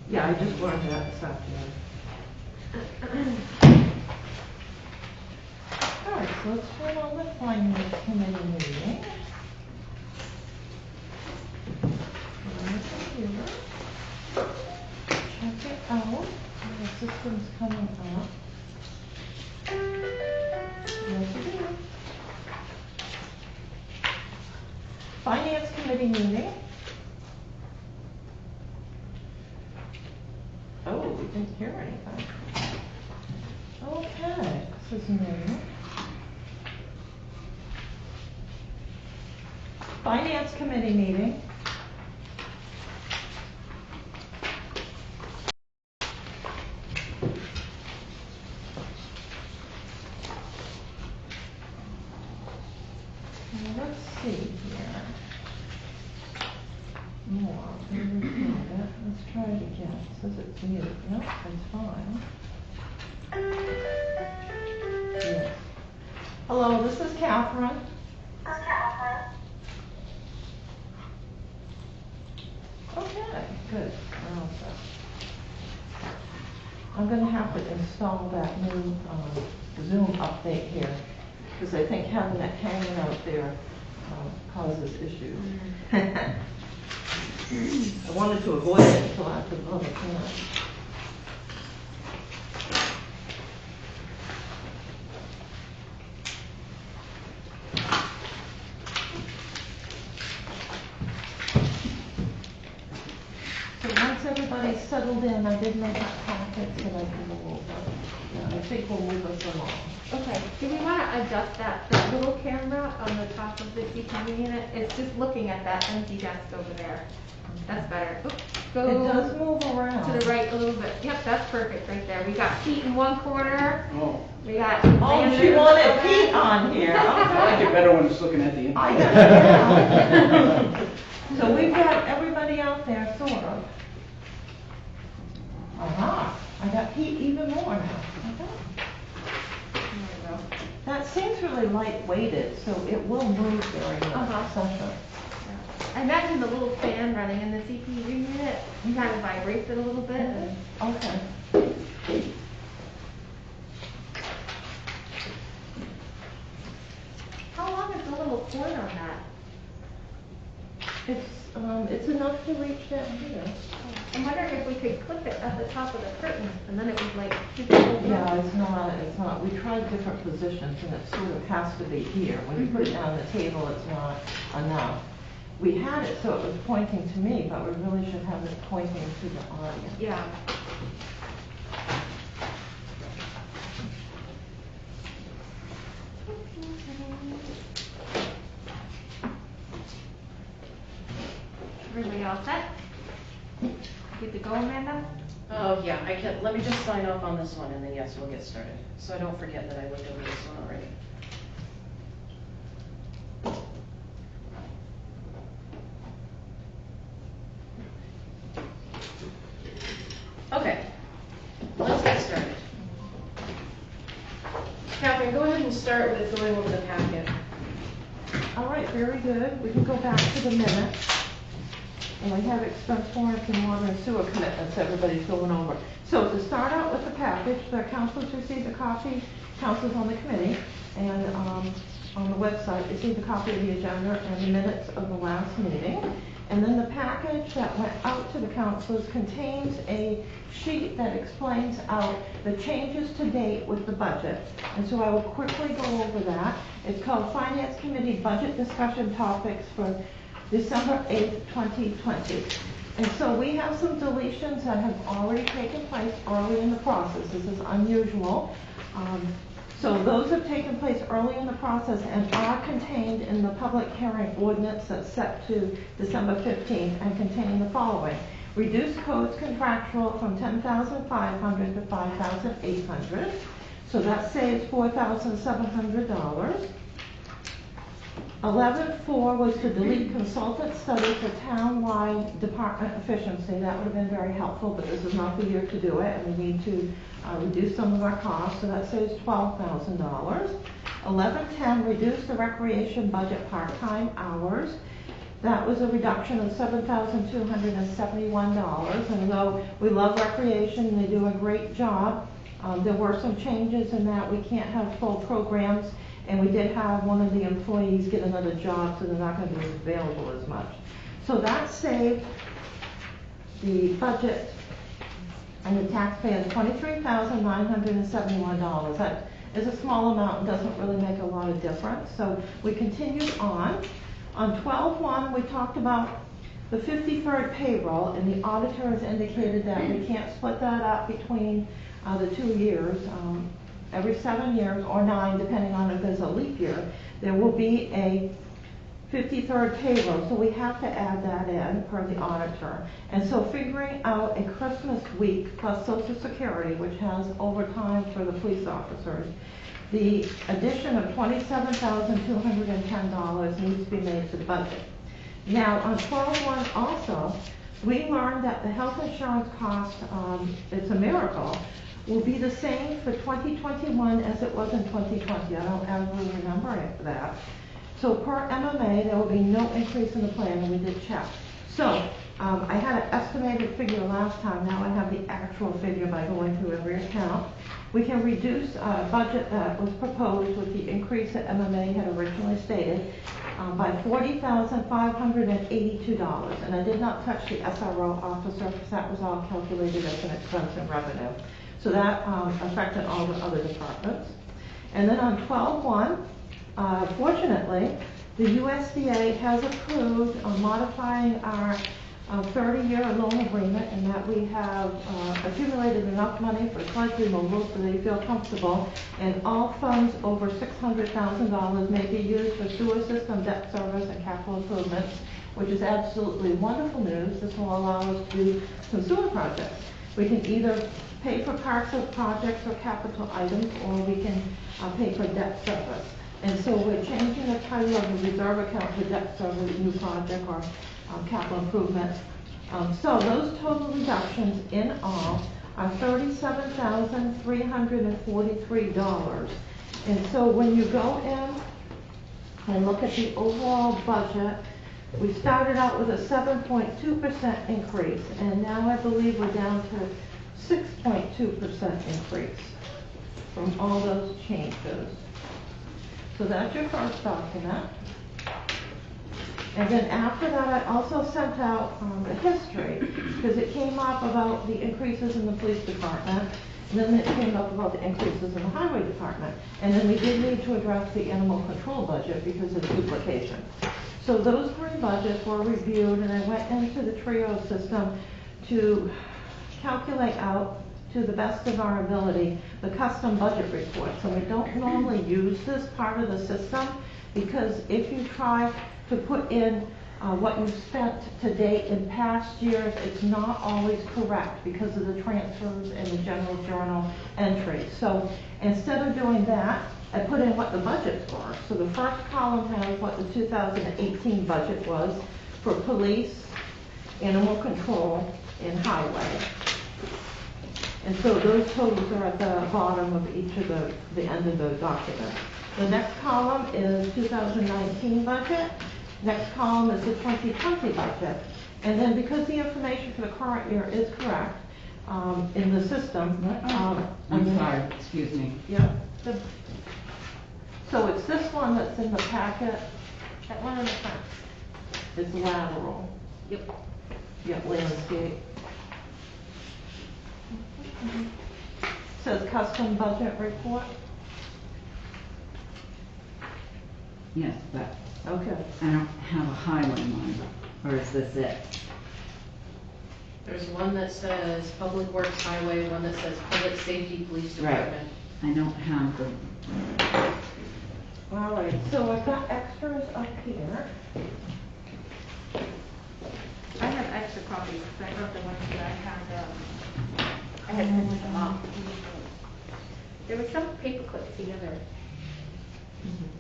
Yeah, I just learned that this afternoon. All right, so let's turn on the finance committee meeting. On the computer. Check it out. The system's coming up. Yes, it is. Finance committee meeting. Oh, we didn't hear anything. Okay, this is new. Finance committee meeting. Let's see here. More. Let's try it again. It says it's mute. Nope, it's fine. Yes. Hello, this is Catherine. Okay, good. We're all set. I'm going to have to install that new Zoom update here because I think having it hanging out there causes issues. I wanted to avoid it until after the public hearing. So once everybody's settled in, I did make up packets that I can go over. I think we'll move us along. Okay, do we want to adjust that little camera on the top of the CCTV unit? It's just looking at that empty desk over there. That's better. Oops, go It does move around. to the right a little bit. Yep, that's perfect right there. We got Pete in one corner. Oh. We got. Oh, she wanted Pete on here. I like it better when it's looking at the I internet. know. So we've got everybody out there, sort of. Aha, I got Pete even more now. That seems really light-weighted, so it will move during the session. I imagine the little fan running in the CPU unit kind of vibrates it a little bit. Okay. How long is the little cord on that? It's enough to reach down here. I'm wondering if we could clip it at the top of the curtain and then it would like keep it over. Yeah, it's not. We tried different positions and it sort of has to be here. When you put it down on the table, it's not enough. We had it so it was pointing to me, but we really should have it pointing to the audience. Yeah. Everybody all set? Good to go, Amanda? Oh, yeah, I can, let me just sign off on this one and then yes, we'll get started. So I don't forget that I looked over this one already. Okay, let's get started. Catherine, go ahead and start with going over the packet. All right, very good. We can go back to the minutes. And we have expense warrants and water and sewer commitments everybody's going over. So to start out with the package, the council's received a copy, council's on the committee, and on the website received a copy of the agenda and the minutes of the last meeting. And then the package that went out to the councilors contains a sheet that explains out the changes to date with the budget. And so I will quickly go over that. It's called Finance Committee Budget Discussion Topics for December 8th, 2020. And so we have some deletions that have already taken place early in the process. This is unusual. So those have taken place early in the process and are contained in the public hearing ordinance that's set to December 15th and containing the following. Reduce codes contractual from $10,500 to $5,800. So that saves $4,700. 11.4 was to delete consultant study for town-wide department efficiency. That would have been very helpful, but this is not the year to do it, and we need to reduce some of our costs, so that saves $12,000. 11.10, reduce the recreation budget part-time hours. That was a reduction of $7,271, and though we love recreation, and they do a great job, there were some changes in that we can't have full programs, and we did have one of the employees get another job, so they're not going to be available as much. So that saved the budget and the taxpayers $23,971. That is a small amount and doesn't really make a lot of difference. So we continued on. On 12/1, we talked about the 53rd payroll, and the auditor has indicated that we can't split that up between the 2 years. Every 7 years, or 9, depending on if there's a leap year, there will be a 53rd payroll, so we have to add that in per the auditor. And so figuring out a Christmas week plus Social Security, which has overtime for the police officers, the addition of $27,210 needs to be made to the budget. Now, on 12/1 also, we learned that the health insurance cost, it's a miracle, will be the same for 2021 as it was in 2020. I don't ever remember that. So per MMA, there will be no increase in the plan, and we did check. So I had an estimated figure last time. Now I have the actual figure by going through every account. We can reduce a budget that was proposed with the increase that MMA had originally stated by $40,582. And I did not touch the SRO officer because that was all calculated as an expense and revenue. So that affected all the other departments. And then on 12/1, fortunately, the USDA has approved modifying our 30-year loan agreement, and that we have accumulated enough money for sludge removal so they feel comfortable, and all funds over $600,000 may be used for sewer system debt service and capital improvements, which is absolutely wonderful news. This will allow us to do some sewer projects. We can either pay for parts of projects or capital items, or we can pay for debt service. And so we're changing the title of the reserve account to debt service, new project, or capital improvement. So those total reductions in all are $37,343. And so when you go in and look at the overall budget, we started out with a 7.2% increase, and now I believe we're down to 6.2% increase from all those changes. So that's your first document. And then after that, I also sent out the history, because it came up about the increases in the police department, and then it came up about the increases in the highway department. And then we did need to address the animal control budget because of duplication. So those 3 budgets were reviewed, and I went into the TRIO system to calculate out, to the best of our ability, the custom budget report. So we don't normally use this part of the system, because if you try to put in what you've spent to date in past years, it's not always correct because of the transfers and the general journal entries. So instead of doing that, I put in what the budgets were. So the first column has what the 2018 budget was for police, animal control, and highway. And so those totals are at the bottom of each of the end of the document. The next column is 2019 budget. Next column is the 2020 budget. And then because the information for the current year is correct in the system. I'm sorry, excuse me. Yeah. So it's this one that's in the packet. That one on the front. It's lateral. Yep. Yep, landscape. Says custom budget report. Yes, but Okay. I don't have a highway one, or is this it? There's one that says Public Works Highway, one that says Public Safety Police Right. Department. I don't have the, All right, so I've got extras up here. I have extra copies, because I wrote the ones that I had printed them off. There was some paper clips together.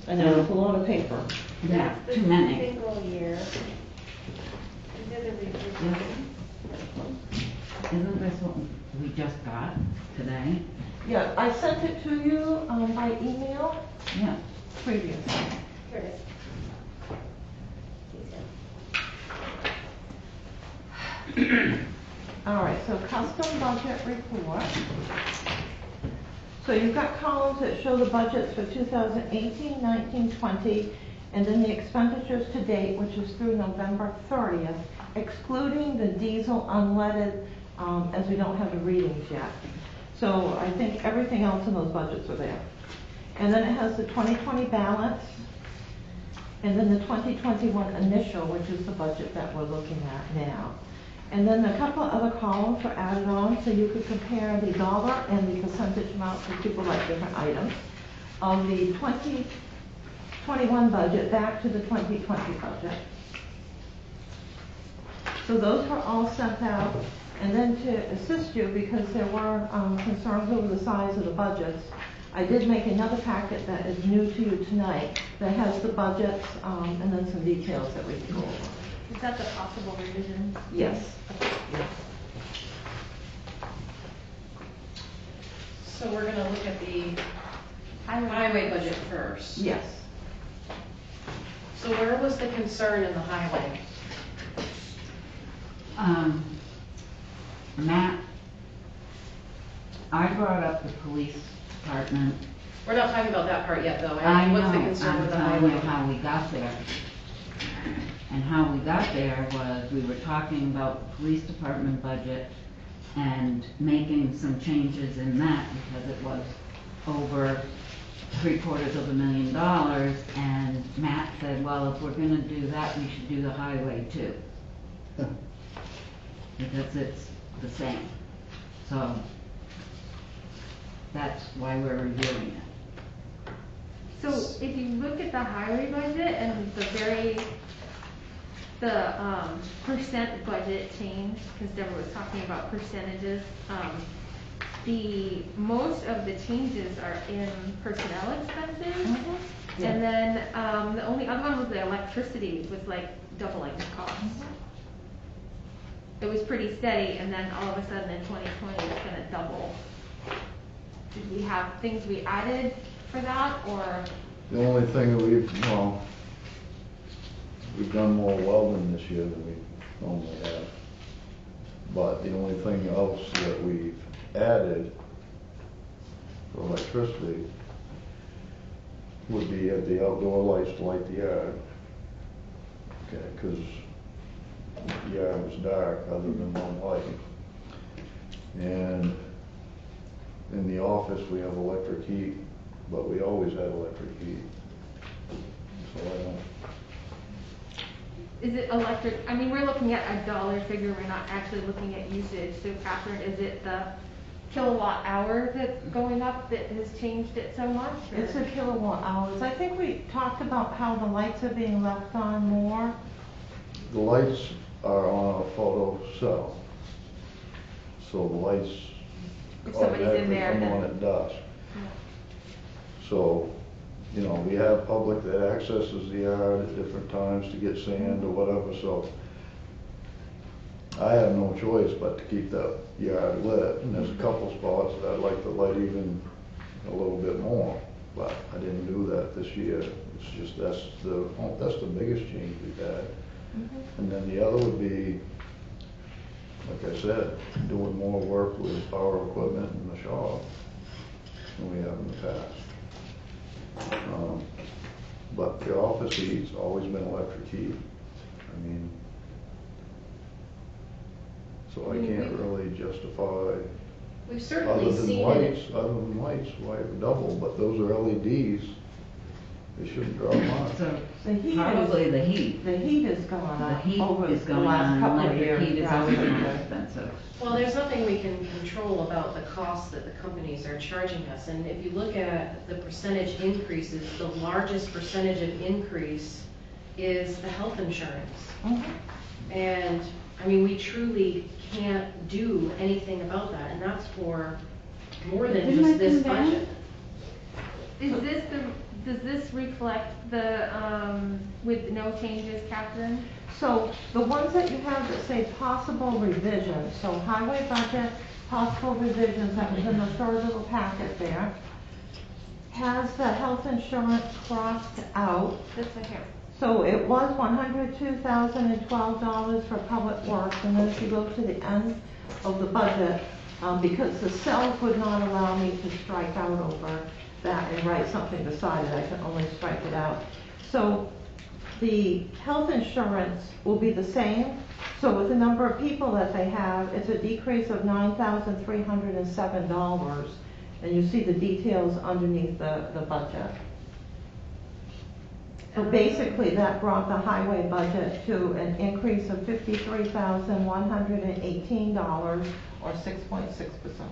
I know, it's a lot of paper. yeah, That's the too many. single year. These are the revisions. Isn't this what we just got today? Yeah, I sent it to you by email Yeah. previously. Here it is. All right, so custom budget report. So you've got columns that show the budgets for 2018, 19, 20, and then the expenditures to date, which is through November 30th, excluding the diesel unleaded, as we don't have the readings yet. So I think everything else in those budgets are there. And then it has the 2020 balance, and then the 2021 initial, which is the budget that we're looking at now. And then a couple of other columns are added on, so you could compare the dollar and the percentage amounts for people like different items of the 2021 budget back to the 2020 budget. So those were all sent out. And then to assist you, because there were concerns over the size of the budgets, I did make another packet that is new to you tonight that has the budgets and then some details that we can go over. Is that the possible revision? Yes. Yes. So we're gonna look at the highway budget first. Yes. So where was the concern in the highway? Matt, I brought up the police department. We're not talking about that part yet, though. I What's the know, concern I'm with the telling you highway? how we got there. And how we got there was, we were talking about the police department budget and making some changes in that because it was over $750,000, and Matt said, well, if we're gonna do that, we should do the highway too. Because it's the same. So, that's why we're reviewing it. So if you look at the highway budget and the percent budget change, because Deborah was talking about percentages, most of the changes are in personnel expenses. Yeah. And then, the only other one was the electricity was like doubling the cost. It was pretty steady, and then all of a sudden in 2020, it's gonna double. Did we have things we added for that, or? The only thing that we've done more welding this year than we normally have. But the only thing else that we've added for electricity would be at the outdoor lights to light the yard. Okay, because the yard was dark other than one light. And in the office, we have electric heat, but we always had electric heat. So I don't. Is it electric? I mean, we're looking at a dollar figure, we're not actually looking at usage. So Catherine, is it the kilowatt hour that's going up that has changed it so much? Or? It's the kilowatt hours. I think we talked about how the lights are being left on more. The lights are on a photo cell. So the lights If somebody's in there, come then. on at dusk. Yeah. So, you know, we have public that accesses the yard at different times to get sand or whatever, so I have no choice but to keep that yard lit. And there's a couple spots that I'd like to light even a little bit more, but I didn't do that this year. It's just, that's the biggest change we've had. And then the other would be, like I said, doing more work with power equipment in the shop than we have in the past. But the office heat's always been electric heat. I mean, so I can't really justify, We've other certainly than seen lights, it. why it double, but those are LEDs. They shouldn't draw much. So, The heat probably is, the heat. the heat has gone The up heat over is the going last on, couple of electric years. heat is always more drastically. expensive. Well, there's nothing we can control about the costs that the companies are charging us. And if you look at the percentage increases, the largest percentage of increase is the health insurance. Mhm. And, I mean, we truly can't do anything about that, and that's for more than Didn't just that this come down? budget. Does this reflect the, with no changes, Catherine? So the ones that you have that say possible revisions, so highway budget, possible revisions, that was in the third little packet there, has the health insurance crossed out. This one here. So it was $102,012 for public works, and then if you go to the end of the budget, because the cells would not allow me to strike out over that and write something beside it, I can only strike it out. So the health insurance will be the same. So with the number of people that they have, it's a decrease of $9,307. And you see the details underneath the budget. So basically, that brought the highway budget to an increase of $53,118, or 6.6%.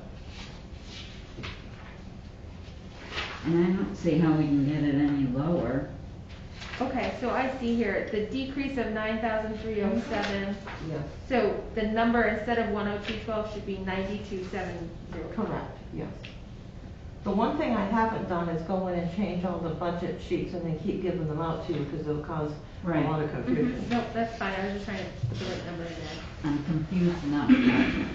And I don't see how we can get it any lower. Okay, so I see here, the decrease of 9,307. Yes. So the number instead of 10212 should be 92,705. Correct, yes. The one thing I haven't done is go in and change all the budget sheets and then keep giving them out to you, because it'll cause a Right. lot of confusion. No, that's fine, I was just trying to put the right number in there. I'm confused now.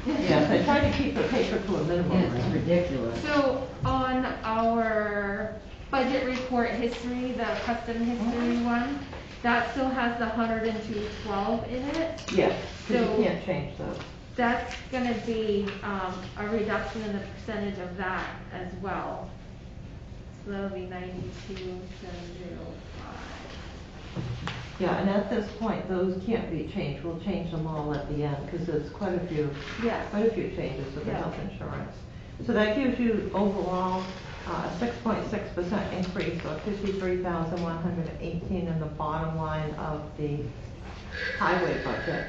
Yes, I try to keep the paper to a minimum. It's ridiculous. So on our budget report history, the custom history one, that still has the 10212 in it. Yes, because So- you can't change those. That's gonna be, a reduction in the percentage of that as well. So that'll be 92,705. Yeah, and at this point, those can't be changed. We'll change them all at the end, because there's quite a few Yeah. changes to the Yeah. health insurance. So that gives you overall a 6.6% increase, or 53,118 in the bottom line of the highway budget.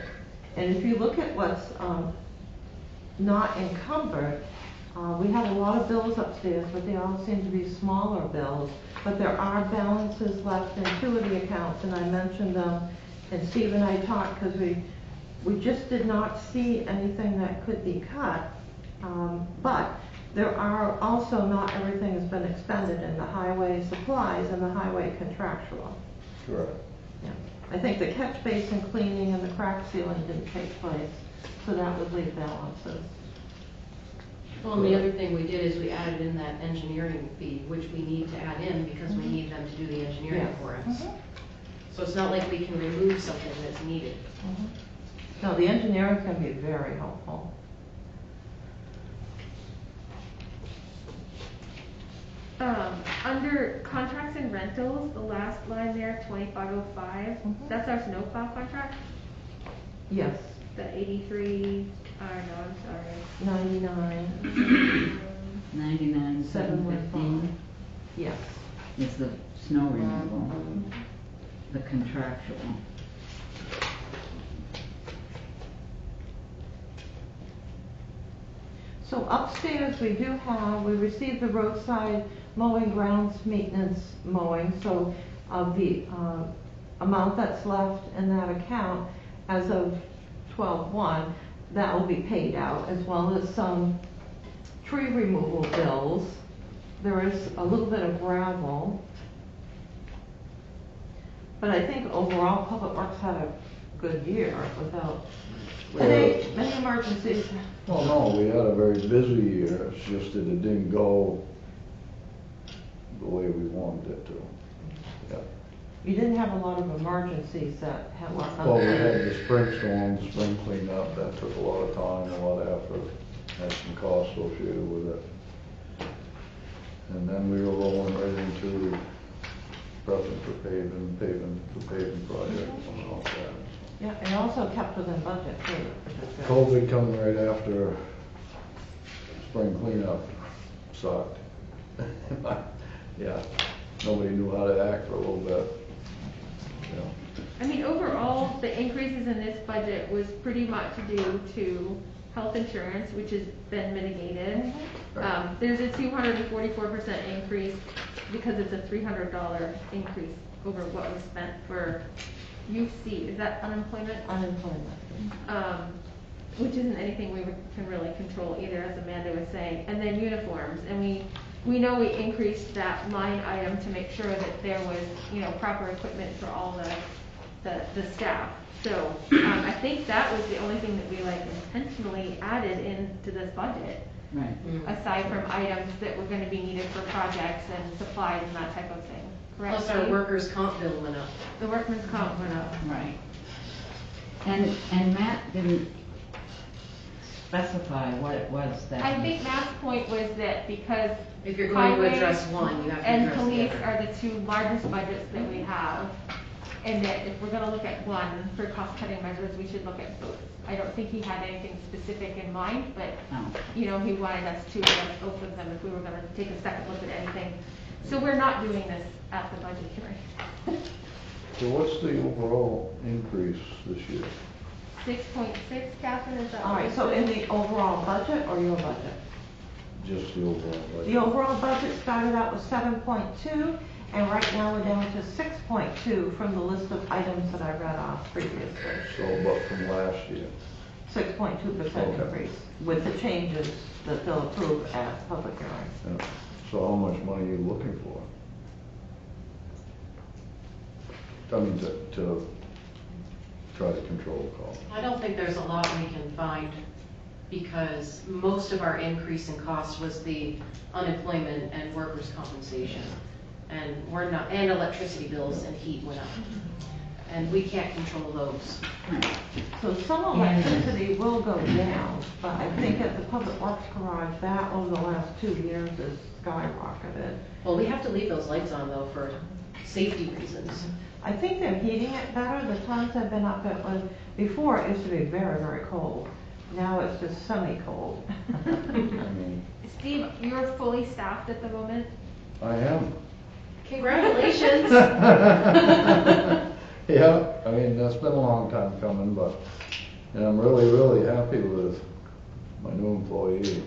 And if you look at what's not encumbered, we have a lot of bills upstairs, but they all seem to be smaller bills. But there are balances left in two of the accounts, and I mentioned them, and Steve and I talked, because we just did not see anything that could be cut. But there are also, not everything has been expended in the highway supplies and the highway contractual. Correct. Yeah. I think the catch basin cleaning and the crack sealing didn't take place, so that would leave balances. Well, and the other thing we did is we added in that engineering fee, which we need to add in because we need them to do the engineering Yes. for us. So it's not like we can remove something that's needed. No, the engineering's gonna be very helpful. Under contracts and rentals, the last line there, 2505, that's our snowplow contract, Yes, the 83, no, I'm sorry. 99, 99,715 yes. is the snow removal, the contractual. So upstairs, we received the roadside mowing, grounds maintenance mowing, so of the amount that's left in that account as of 12/1, that will be paid out, as well as some tree removal bills. There is a little bit of gravel. But I think overall, Public Works had a good year without many emergencies. Well, no, we had a very busy year, it's just that it didn't go the way we wanted it to. Yeah. You didn't have a lot of emergencies that were Well, we had unplanned. the spring storm, the spring cleanup, that took a lot of time, a lot of effort, had some costs associated with it. And then we were rolling right into prepping for paving projects and all that. Yeah, and also kept within budget too, which is good. COVID coming right after spring cleanup sucked. Yeah, nobody knew how to act for a little bit. Yeah. I mean, overall, the increases in this budget was pretty much due to health insurance, which has been mitigated. There's a 244% increase because it's a $300 increase over what was spent for UC. Is that unemployment? Unemployment. Which isn't anything we can really control either, as Amanda was saying. And then uniforms, and we know we increased that line item to make sure that there was, proper equipment for all the staff. So, I think that was the only thing that we intentionally added into this budget. Right. aside from items that were gonna be needed for projects and supplies and that type of thing, correct? Plus our Steve? workers' comp bill went up. The workman's comp went up. Right. And Matt didn't specify what it was that. I think Matt's point was that because If you're going to highway address one, you have to and address the police other. are the two largest budgets that we have, and that if we're gonna look at one for cost-cutting measures, we should look at both. I don't think he had anything specific in mind, but, Oh. you know, he wanted us to address both of them if we were gonna take a second look at anything. So we're not doing this at the budget hearing. So what's the overall increase this year? 6.6, Catherine, is that? All what right, it so in says? the overall budget or your budget? Just the overall budget? The overall budget started out with 7.2, and right now we're down to 6.2 from the list of items that I read off previously. So, but from last year? 6.2% Okay. increase with the changes that they'll approve at public hearing. Yeah. So how much money are you looking for? I mean, to try to control costs. I don't think there's a lot we can find because most of our increase in costs was the unemployment and workers' compensation. And we're not, and electricity bills and heat went up. And we can't control those. So some electricity will go down, but I think at the Public Works Garage, that over the last 2 years has skyrocketed. Well, we have to leave those lights on though for safety reasons. I think they're heating it better. The times have been up at, before it used to be very, very cold. Now it's just semi-cold. I mean, Steve, you're fully staffed at the moment? I am. Congratulations. Yeah, I mean, that's been a long time coming, but, and I'm really, really happy with my new employee.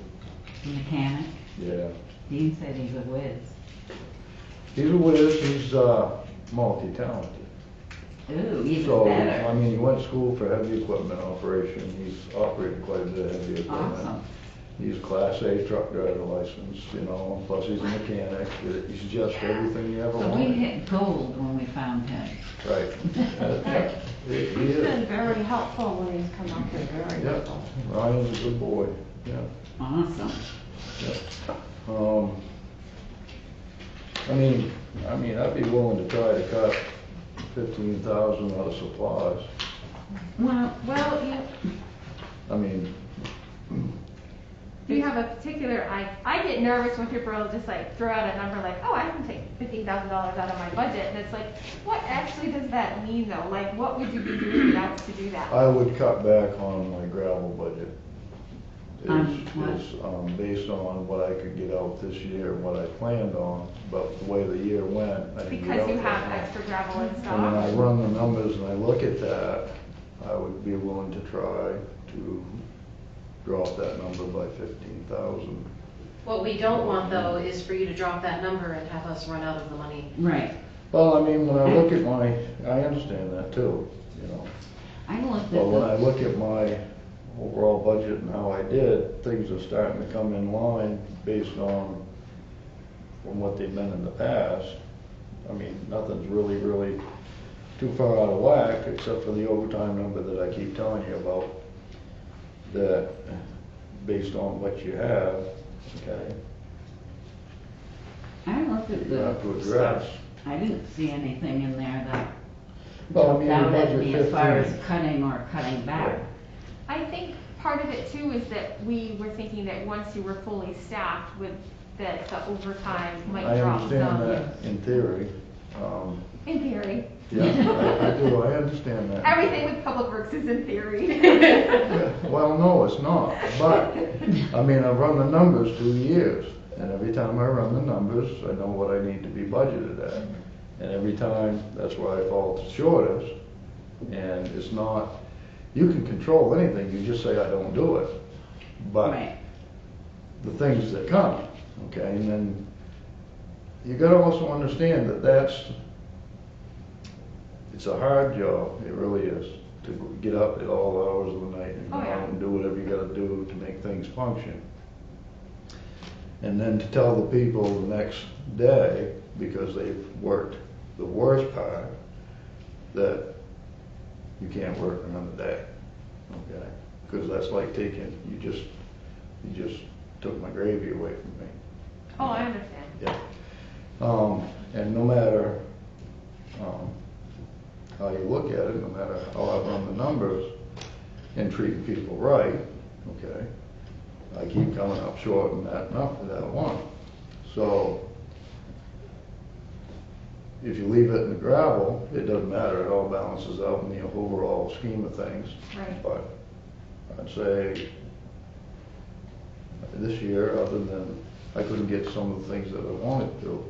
Mechanic. Yeah. Dean said he's a whiz. He's a whiz, he's, multi-talented. Ooh, even So, better. I mean, he went to school for heavy equipment operation, he's operated quite a bit of heavy equipment. Awesome. He's Class A truck driver license, you know, plus he's a mechanic, he's just everything you ever So wanted. we hit gold when we found him. Right. Yeah, he He's been is. very helpful when he's come up here, very Yeah, helpful. Ryan's a good boy, yeah. Awesome. Yeah. I mean, I'd be willing to try to cut 15,000 out of supplies. Well, Well, I mean, you have a particular, I get nervous when people will just like throw out a number like, oh, I can take $15,000 out of my budget, and it's like, what actually does that mean though? Like, what would you be doing without to do that? I would cut back on my gravel budget. On Is what? based on what I could get out this year, and what I planned on, but the way the year went, I didn't get Because out you that have much. extra gravel and And when I stuff? run the numbers and I look at that, I would be willing to try to drop that number by 15,000. What we don't want though is for you to drop that number and have us run out of the money. right. Well, I mean, when I look at I understand that too, you know. I looked at But when I the, look at my overall budget and how I did, things are starting to come in line based on from what they've been in the past. I mean, nothing's really, really too far out of whack, except for the overtime number that I keep telling you about, that based on what you have, okay, I looked at you have to the address. stuff. I didn't see anything in there that Well, I mean, jumped the out at budget me as far 15. as cutting or cutting back. Right. I think part of it too is that we were thinking that once you were fully staffed with, that the overtime might I drop understand some. that in theory. In theory. Yeah, I do, I understand that. Everything with Public Works is in theory. Yeah, well, no, it's not, but, I mean, I've run the numbers 2 years, and every time I run the numbers, I know what I need to be budgeted at. And every time, that's where I fall shortest, and it's not, you can control anything, you just say I don't do it. But Right. the things that come, okay, and then you gotta also understand that it's a hard job, it really is, to get up at all hours of the night and go Oh, yeah. out and do whatever you gotta do to make things function. And then to tell the people the next day, because they've worked the worst part, that you can't work another day, okay? Because that's like you just took my gravy away from me. Oh, I understand. Yeah. And no matter, how you look at it, no matter how I run the numbers and treating people right, okay, I keep coming up short in that one. So, if you leave it in the gravel, it doesn't matter, it all balances out in the overall scheme of things. Right. But I'd say this year, other than I couldn't get some of the things that I wanted to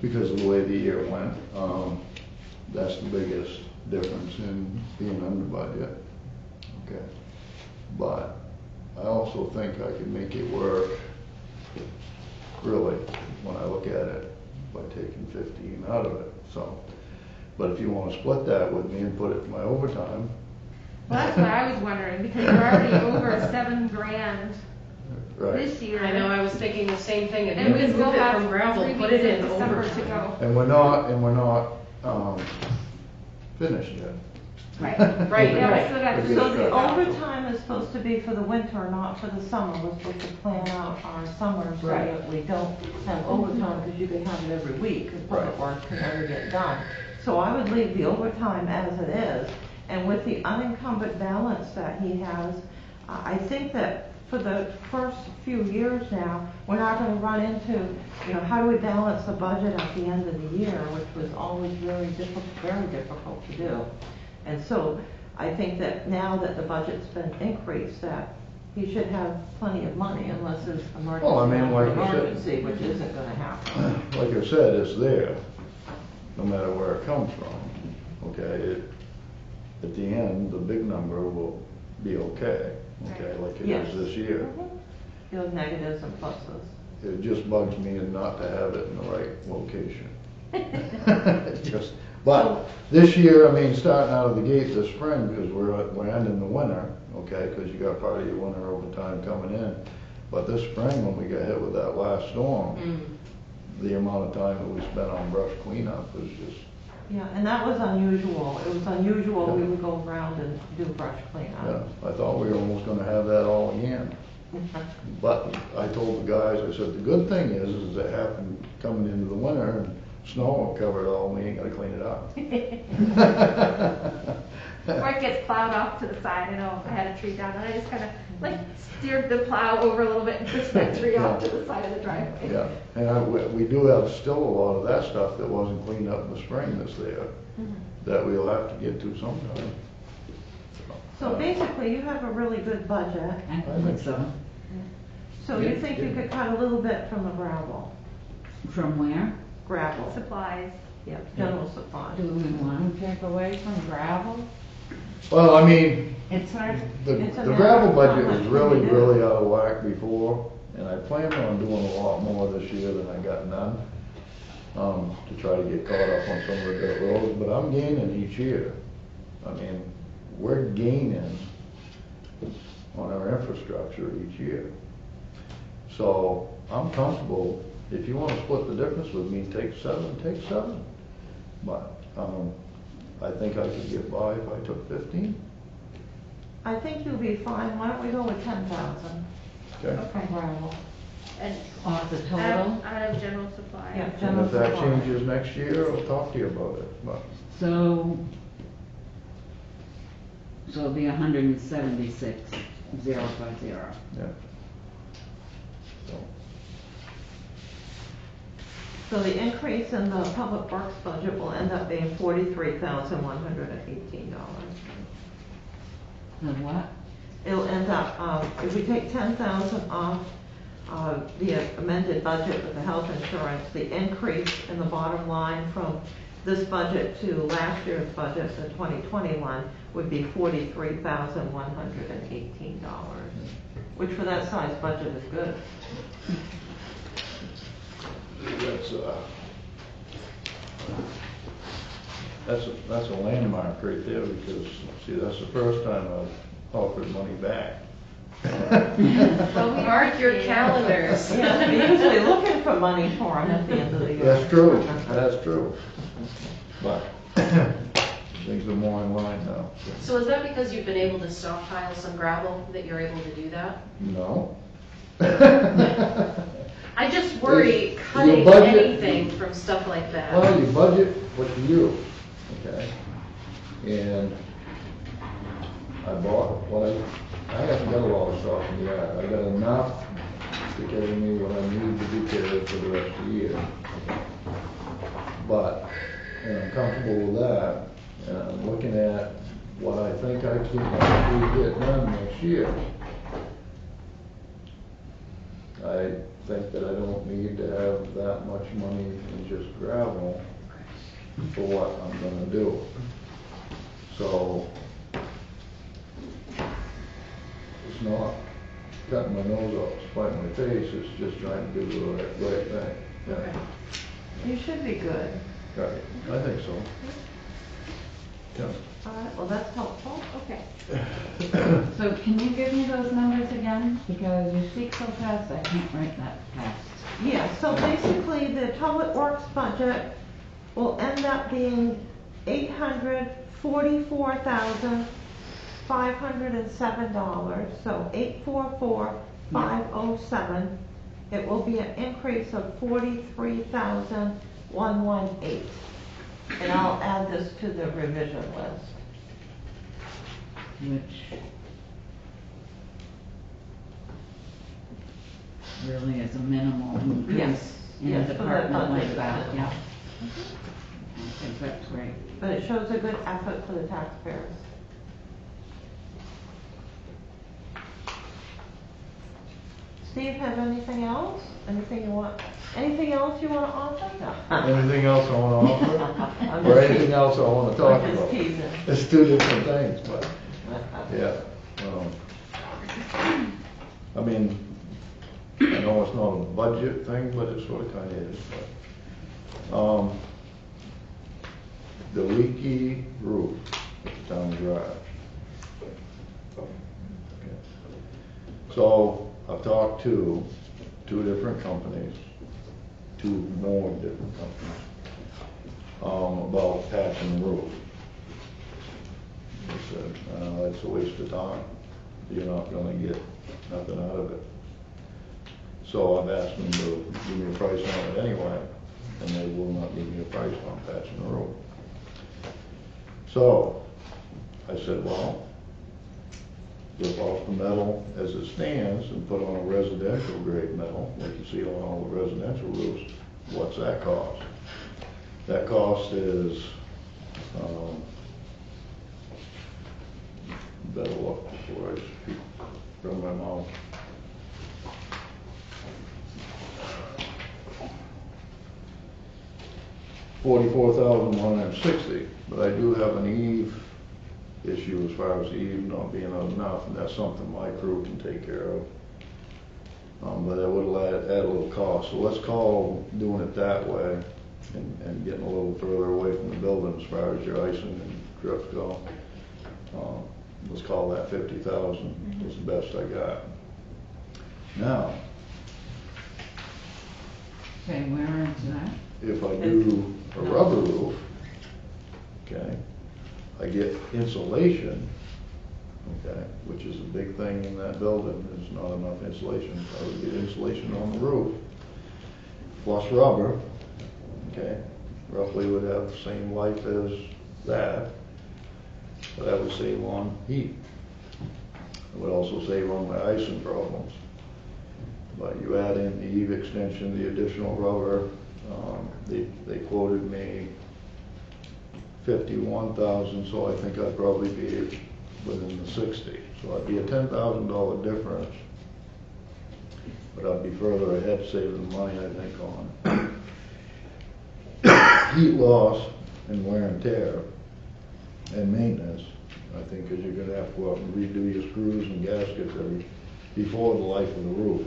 because of the way the year went, that's the biggest difference in being under budget. Okay. But I also think I can make it work, really, when I look at it, by taking 15 out of it, so. But if you wanna split that with me and put it in my overtime. Well, that's what I was wondering, because you're already over $7,000 Right. this year. I know, I was thinking the same thing, if And you we can still move it have from gravel, 3 put weeks it of in December to overtime. go. And we're not, finished yet. Right. Right, Yeah, we right. still got Okay. So the to overtime is supposed to be for the winter, not for the summer. We're supposed to plan out our summer so Right. that we don't have overtime, because you can have it every week, because public Right. works can never get done. So I would leave the overtime as it is, and with the unencumbered balance that he has, I think that for the first few years now, we're not gonna run into, how do we balance the budget at the end of the year, which was always very difficult to do. And so, I think that now that the budget's been increased, that he should have plenty of money unless there's Well, I mean, like you said- emergency, which isn't gonna happen. Like I said, it's there, no matter where it comes from, okay? At the end, the big number will be okay, okay, like it Yes. is this year. You have negatives and pluses. It just bugs me not to have it in the right location. But this year, I mean, starting out of the gate this spring, because we're ending the winter, okay, because you got part of your winter overtime coming in. But this spring, when we got hit with that last storm, the amount of time that we spent on brush cleanup was just, Yeah, and that was unusual. It was unusual we would go around and do brush cleanup. I thought we were almost gonna have that all again. But I told the guys, I said, the good thing is it happened coming into the winter and snow covered all, and we ain't gotta clean it up. Or it gets plowed off to the side. I know I had a tree down and I just kind of like steered the plow over a little bit and pushed that tree off to the side of the driveway. Yeah, and we do have still a lot of that stuff that wasn't cleaned up in the spring that's there, that we'll have to get to sometime. So basically, you have a really good budget. I think so. So you think you could cut a little bit from the gravel? From where? Gravel, Supplies. yeah, general supplies. Do we want to take away from gravel? Well, I mean, It's hard. It's a the gravel matter of budget how was much really, we do. really out of whack before, and I planned on doing a lot more this year than I got done, to try to get caught up on some of the dirt roads, but I'm gaining each year. I mean, we're gaining on our infrastructure each year. So, I'm comfortable, if you wanna split the difference with me, take 7. But, I think I could get by if I took 15. I think you'll be fine. Why don't we go with 10,000 Okay. from gravel? And Off the total? out of general supplies. Yeah, And general if that supplies. changes next year, I'll talk to you about it, but, So it'll be 176,050. yeah. So, So the increase in the public works budget will end up being $43,118. The what? It'll end up, if we take 10,000 off, the amended budget with the health insurance, the increase in the bottom line from this budget to last year's budget, the 2021, would be $43,118, which for that size budget is good. that's a landmark right there, because, see, that's the first time I've offered money back. Well, we Mark your appreciate it. calendars. Yeah, we're usually looking for money for them at the end of the year. That's true. But, things are more in line now. So is that because you've been able to stockpile some gravel that you're able to do that? No. I just worry Your cutting budget- anything from stuff like that. Well, you budget what you use, okay? And I bought I haven't got a lot of stuff in the yard. I got enough to carry me what I need to be carried for the rest of the year. But, and I'm comfortable with that, and I'm looking at what I think I can actually get done next year. I think that I don't need to have that much money in just gravel for what I'm gonna do. So, it's not cutting my nose off, spite my face, it's just trying to do the right thing. Okay. You should be good. Right, I think so. Yeah. All right, well, that's helpful. Okay. So can you give me those numbers again? Because you speak so fast, I can't write that fast. Yeah, so basically, the public works budget will end up being $844,507, so $844,507. It will be an increase of $43,118. And I'll add this to the revision list. Which really is a minimal increase Yes, in a yes, for the department like budget. that, yeah. I think that's great. But it shows a good effort for the taxpayers. Steve, have anything else? Anything else you want to offer? No. Anything else I wanna offer? I'm Or just anything teasing. else I wanna talk I'm just about? teasing. It's two different things, but, yeah. I mean, I know it's not a budget thing, but it sort of kinda is, but, the leaky roof down the garage. Okay. So, I've talked to two different companies, two more different companies, about patching the roof. They said, it's a waste of time. You're not gonna get nothing out of it. So I've asked them to give me a price on it anyway, and they will not give me a price on patching the roof. So, I said, well, rip off the metal as it stands and put on a residential grade metal, like you see on all the residential roofs. What's that cost? That cost is, better look before I speak from my mouth. $44,160, but I do have an eave issue as far as the eave not being enough, and that's something my crew can take care of. But it would add a little cost, so let's call doing it that way and getting a little further away from the building as far as your icing and drips go. Let's call that 50,000, is the best I got. Now, Okay, where is that? if I do a rubber roof, okay, I get insulation, okay, which is a big thing in that building, there's not enough insulation, so I would get insulation on the roof, plus rubber, okay, roughly would have the same life as that, but I would save on heat. It would also save on my icing problems. But you add in the eave extension, the additional rubber, they quoted me 51,000, so I think I'd probably be within the 60. So I'd be a $10,000 difference, but I'd be further ahead saving money, I think, on heat loss and wear and tear and maintenance. I think because you're gonna have to go out and redo your screws and gaskets before the life of the roof,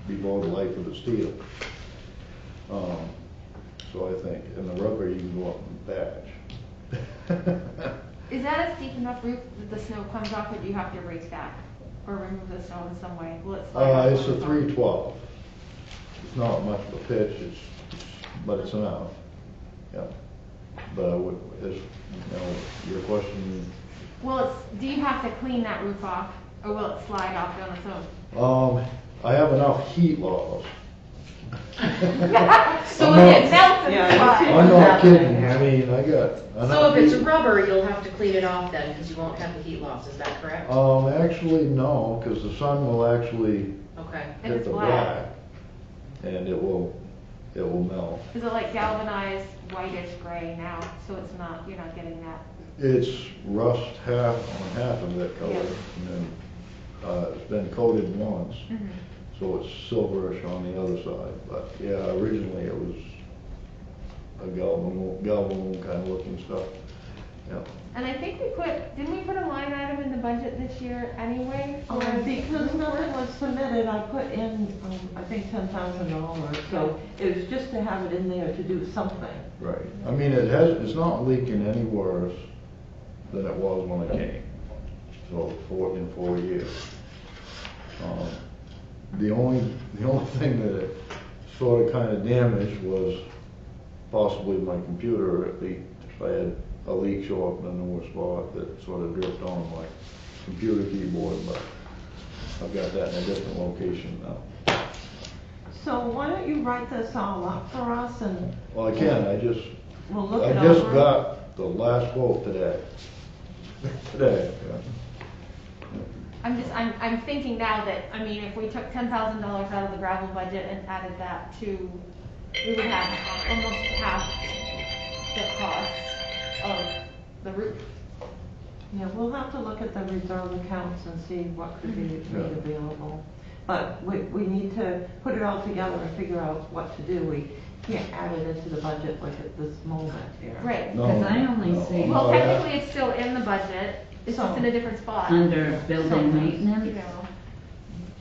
before the life of the steel. So I think, and the rubber you can go up and patch. Is that a steep enough roof that the snow comes off, or do you have to raise back or remove the snow in some way? Will it slide off It's on a its own? 312. It's not much of a pitch, but it's enough. Yeah. But I would, your question, Do you have to clean that roof off, or will it slide off on its own? I have enough heat laws. So I'm if it's, not- Yeah, I'm not kidding, I mean, I got so enough if it's heat. rubber, you'll have to clean it off then, because you won't have the heat loss, is that correct? Actually, no, because the sun will actually Okay. And hit it's the black. black, and it will melt. Is it like galvanized whitish gray now, so it's not, you're not getting that? It's rust half on half of that color, Yeah. and then, it's been coated once, so it's silverish on the other side, but yeah, originally it was a galvanum kind of looking stuff, yeah. And I think didn't we put a line item in the budget this year anyway? for Because nothing was submitted, I put in, I think $10,000, so it was just to have it in there to do something. Right, I mean, it's not leaking any worse than it was when it came, so in 4 years. The only thing that it sort of kind of damaged was possibly my computer. It leaked. I had a leak show up in a newer spot that sort of dripped on my computer keyboard, but I've got that in a different location now. So why don't you write this all up for us and Well, I can, we'll look I it just over? got the last quote today. Today, yeah. I'm thinking now that, I mean, if we took $10,000 out of the gravel budget and added that to, we would have almost half the cost of the roof. Yeah, we'll have to look at the reserve accounts and see what could be made available. But we need to put it all together and figure out what to do. We can't add it into the budget like at this moment here. Right. No, Because I only no, see- Well, no, that- technically, it's still in the budget, it's just in a different spot. Under building Sometimes, You maintenance, know.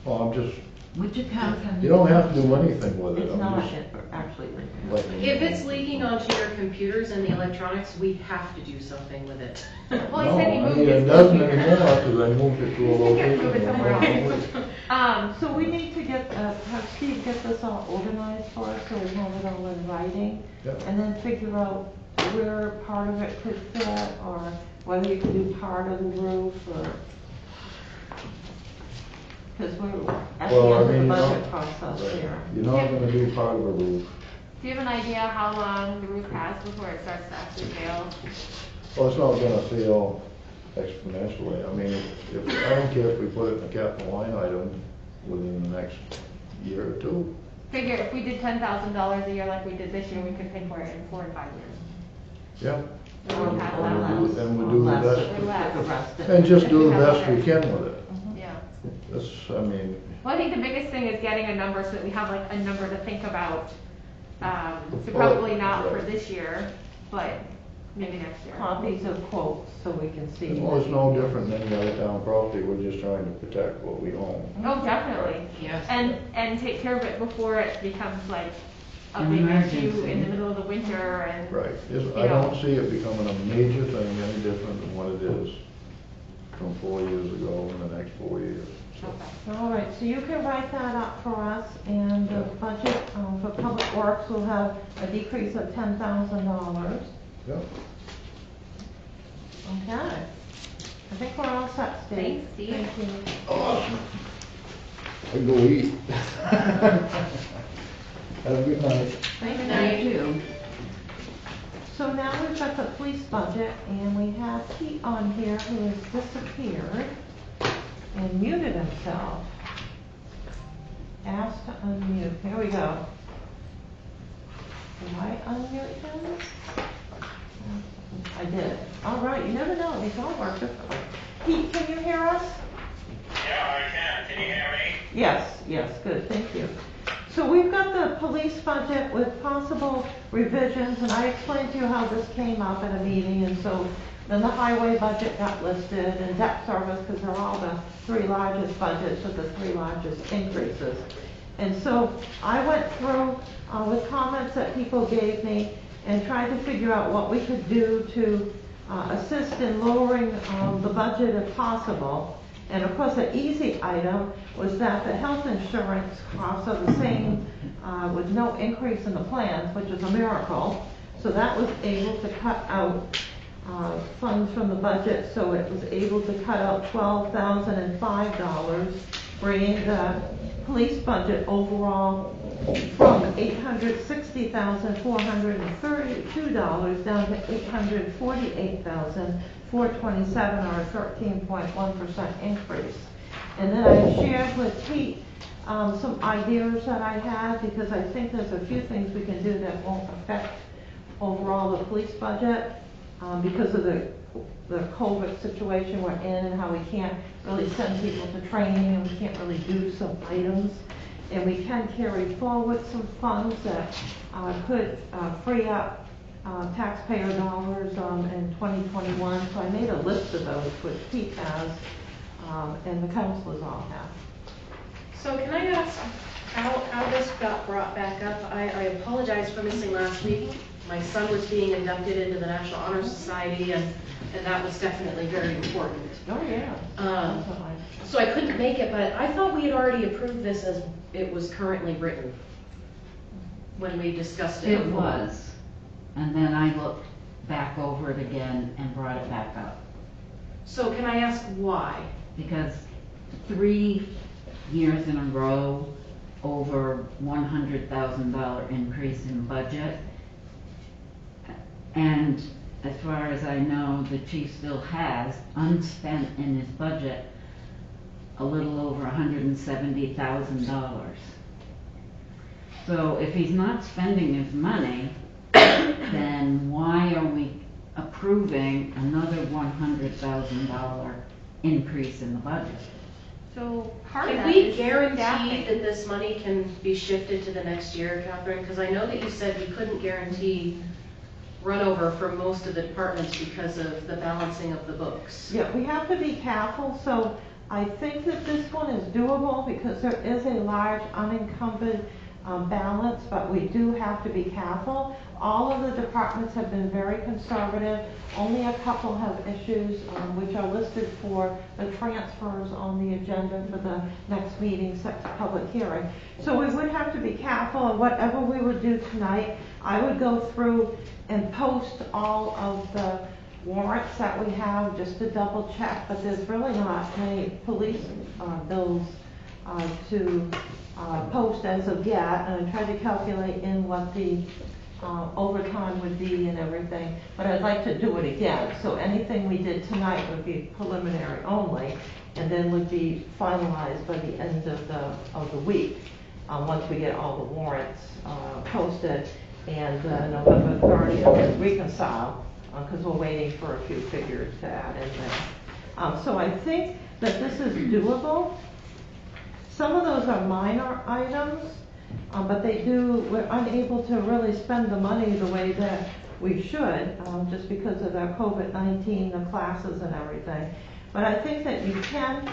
Well, I'm just, which account have you don't have to do anything with it. It's I'm not just actually leaking. letting you If know. it's leaking onto your computers and the electronics, we have to do something with it. Well, he No, said he I moved mean, his it doesn't computer. anymore because I moved it to a He said he had to location. move it somewhere else. So we need to have Steve get this all organized for us, so we have it all in writing. Yep. And then figure out where part of it could fit, or whether you could do part of the roof, or, because we're at the Well, I end of mean, the you budget don't- process right. here. You're not gonna do part of a roof. Do you have an idea how long the roof has before it starts to actually fail? Well, it's not gonna fail exponentially. I mean, I don't care if we put it in a capital line item within the next year or two. Figure if we did $10,000 a year like we did this year, we could pay for it in 4 and 5 years. Yeah. Or Or half less, that. And we or do the less, best. if we put the rest in. And just If do we the have best we it. can with it. Yeah. That's, I mean, Well, I think the biggest thing is getting a number so that we have like a number to think about. So Well, probably not for right. this year, but maybe next year. Copies of quotes, so we can see. well, it's no different than any other town property. We're just trying to protect what we own. Oh, definitely. Yes. And take care of it before it becomes like a An big issue emergency. in the middle of the winter and. Right. You I don't know. see it becoming a major thing any different than what it is from 4 years ago in the next 4 years. Okay. All right, so you can write that up for us, and the budget for Public Works will have a decrease of $10,000. Yep. Okay. I think we're all set, Steve. Thanks, Steve. Thank you. Awesome. I go eat. Have a good night. Thank thank you. So now we've got the police budget, and we have Pete on here who has disappeared and muted himself. Asked to unmute. Here we go. Do I unmute him? I did. All right, you never know, these all work differently. Pete, can you hear us? Yeah, I can. Can you hear me? Yes, good, thank you. So we've got the police budget with possible revisions, and I explained to you how this came up at a meeting, and so then the highway budget got listed, and debt service, because they're all the 3 largest budgets with the 3 largest increases. And so I went through with comments that people gave me and tried to figure out what we could do to assist in lowering the budget if possible. And of course, the easy item was that the health insurance costs are the same with no increase in the plans, which is a miracle. So that was able to cut out funds from the budget, so it was able to cut out $12,005, bringing the police budget overall from $860,432 down to $848,427, or a 13.1% increase. And then I shared with Pete some ideas that I had, because I think there's a few things we can do that won't affect overall the police budget, because of the COVID situation we're in and how we can't really send people to training and we can't really do some items. And we can carry forward some funds that could free up taxpayer dollars in 2021. So I made a list of those, which Pete has, and the councilors all have. So can I ask how this got brought back up? I apologize for missing last week. My son was being inducted into the National Honor Society, and that was definitely very important. Oh, yeah. So I couldn't make it, but I thought we had already approved this as it was currently written when we discussed it. It was, and then I looked back over it again and brought it back up. So can I ask why? Because 3 years in a row, over $100,000 increase in budget. And as far as I know, the chief still has unspent in his budget a little over $170,000. So if he's not spending his money, then why are we approving another $100,000 increase in the budget? So part of Can that we is guarantee staffing. that this money can be shifted to the next year, Catherine? Because I know that you said you couldn't guarantee run over for most of the departments because of the balancing of the books. Yeah, we have to be careful, so I think that this one is doable because there is a large unencumbered balance, but we do have to be careful. All of the departments have been very conservative. Only a couple have issues, which are listed for the transfers on the agenda for the next meeting, set to public hearing. So we would have to be careful, and whatever we would do tonight, I would go through and post all of the warrants that we have just to double check, but there's really not many police bills to post as of yet, and I tried to calculate in what the overtime would be and everything, but I'd like to do it again. So anything we did tonight would be preliminary only, and then would be finalized by the end of the week, once we get all the warrants posted, and November 30th is reconciled, because we're waiting for a few figures to add in there. So I think that this is doable. Some of those are minor items, but we're unable to really spend the money the way that we should, just because of the COVID-19, the classes and everything. But I think that you can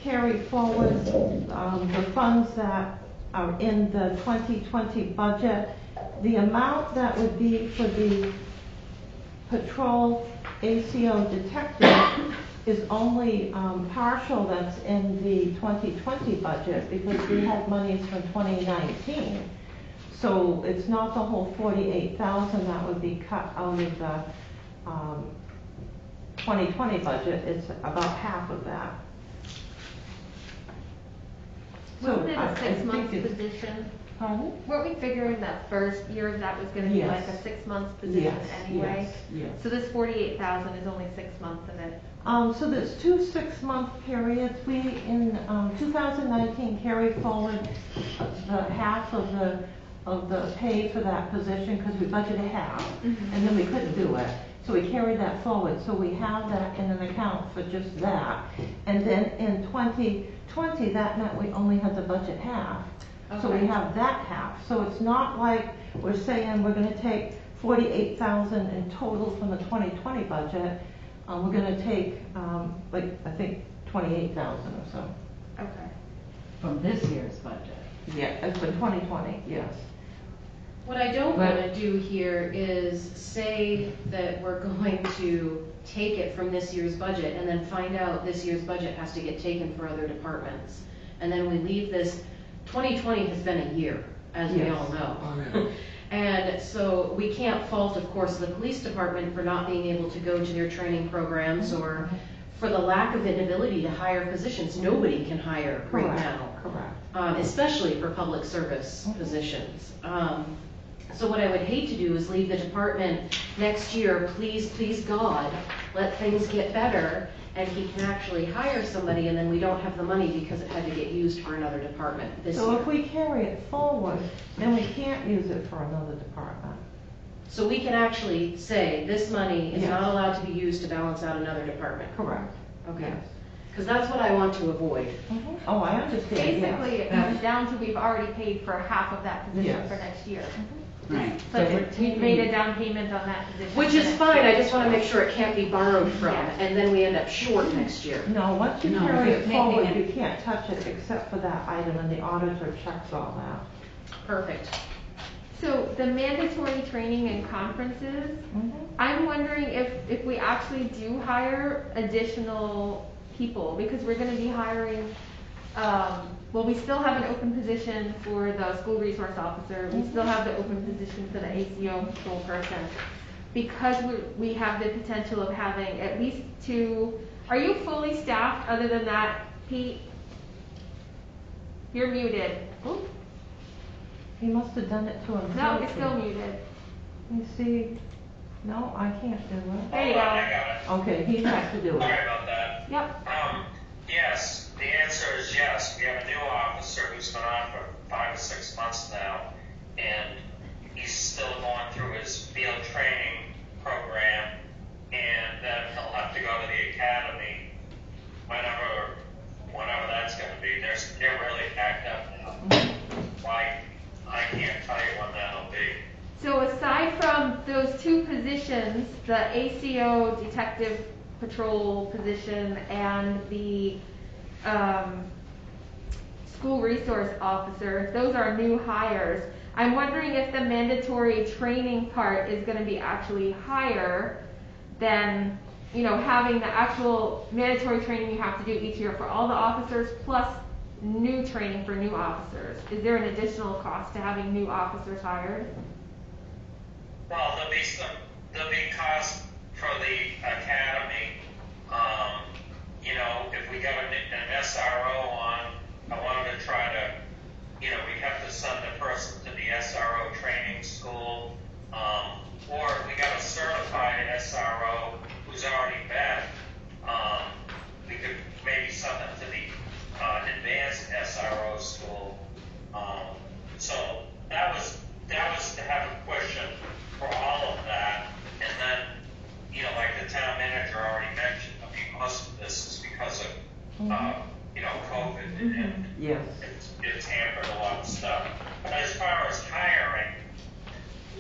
carry forward the funds that are in the 2020 budget. The amount that would be for the patrol ACO detective is only partial that's in the 2020 budget, because we had monies from 2019. So it's not the whole 48,000 that would be cut out of the 2020 budget. It's about half of that. Wasn't it I a 6-month think it's- position? Pardon? Weren't we figuring that first year that was gonna be Yes. like a 6-month position Yes, anyway? yes. So this 48,000 is only 6 months of it. So there's 2 6-month periods. We, in 2019, carried forward the half of the pay for that position, because we budgeted half, and then we couldn't do it. So we carried that forward. So we have that in an account for just that. And then in 2020, that meant we only had to budget half. So we Okay. have that half. So it's not like we're saying we're gonna take 48,000 in total from the 2020 budget. We're gonna take, I think 28,000 or so. Okay. From this year's budget. Yeah, it's for 2020, yes. What I don't But- want to do here is say that we're going to take it from this year's budget and then find out this year's budget has to get taken for other departments. And then we leave this, 2020 has been a year, as we Yes. all know. And so we can't fault, of course, the police department for not being able to go to their training programs, or for the lack of an ability to hire positions. Nobody can hire right Correct, now. correct. Especially for public service positions. So what I would hate to do is leave the department next year, please, please God, let things get better, and he can actually hire somebody, and then we don't have the money because it had to get used for another department this So year. if we carry it forward, then we can't use it for another department. So we can actually say, this money is Yes. not allowed to be used to balance out another department. Correct. Okay. Yes. Because that's what I want to avoid. Oh, I understand, yes. Basically, it comes down to we've already paid for half of that position Yes. for next year. Right. But So we're we've made a taking, down payment on that position. Which for is next fine, year. I just want to make sure it can't be borrowed from, Yeah. and then we end up short next year. No, once you No, carry just it making forward, it- you can't touch it except for that item, and the auditor checks all that. Perfect. So the mandatory training and conferences, I'm wondering if we actually do hire additional people, because we're gonna be hiring, well, we still have an open position for the school resource officer, we still have the open position for the ACO control person. Because we have the potential of having at least two, are you fully staffed other than that, Pete? You're muted. Oop, He must have done it to himself. no, you're still muted. You see, no, I can't do it. There you Hold on, I go. got it. Okay, he has to do Sorry it. about that. Yep. Yes, the answer is yes. We have a new officer who's been on for 5 or 6 months now, and he's still going through his field training program, and then he'll have to go to the academy whenever that's going to be. They're really packed up now. Why? I can't tell you when that'll be. So aside from those two positions, the ACO detective patrol position and the school resource officer, those are new hires. I'm wondering if the mandatory training part is gonna be actually higher than, having the actual mandatory training you have to do each year for all the officers, plus new training for new officers. Is there an additional cost to having new officers hired? Well, there'll be cost for the academy. If we got an SRO on, I wanted to try to, we have to send the person to the SRO training school, or if we got a certified SRO who's already been, we could maybe send them to the advanced SRO school. So that was to have a question for all of that, and then, like the town manager already mentioned, most of this is because of, COVID, and Yes. it's hampered a lot of stuff. But as far as hiring,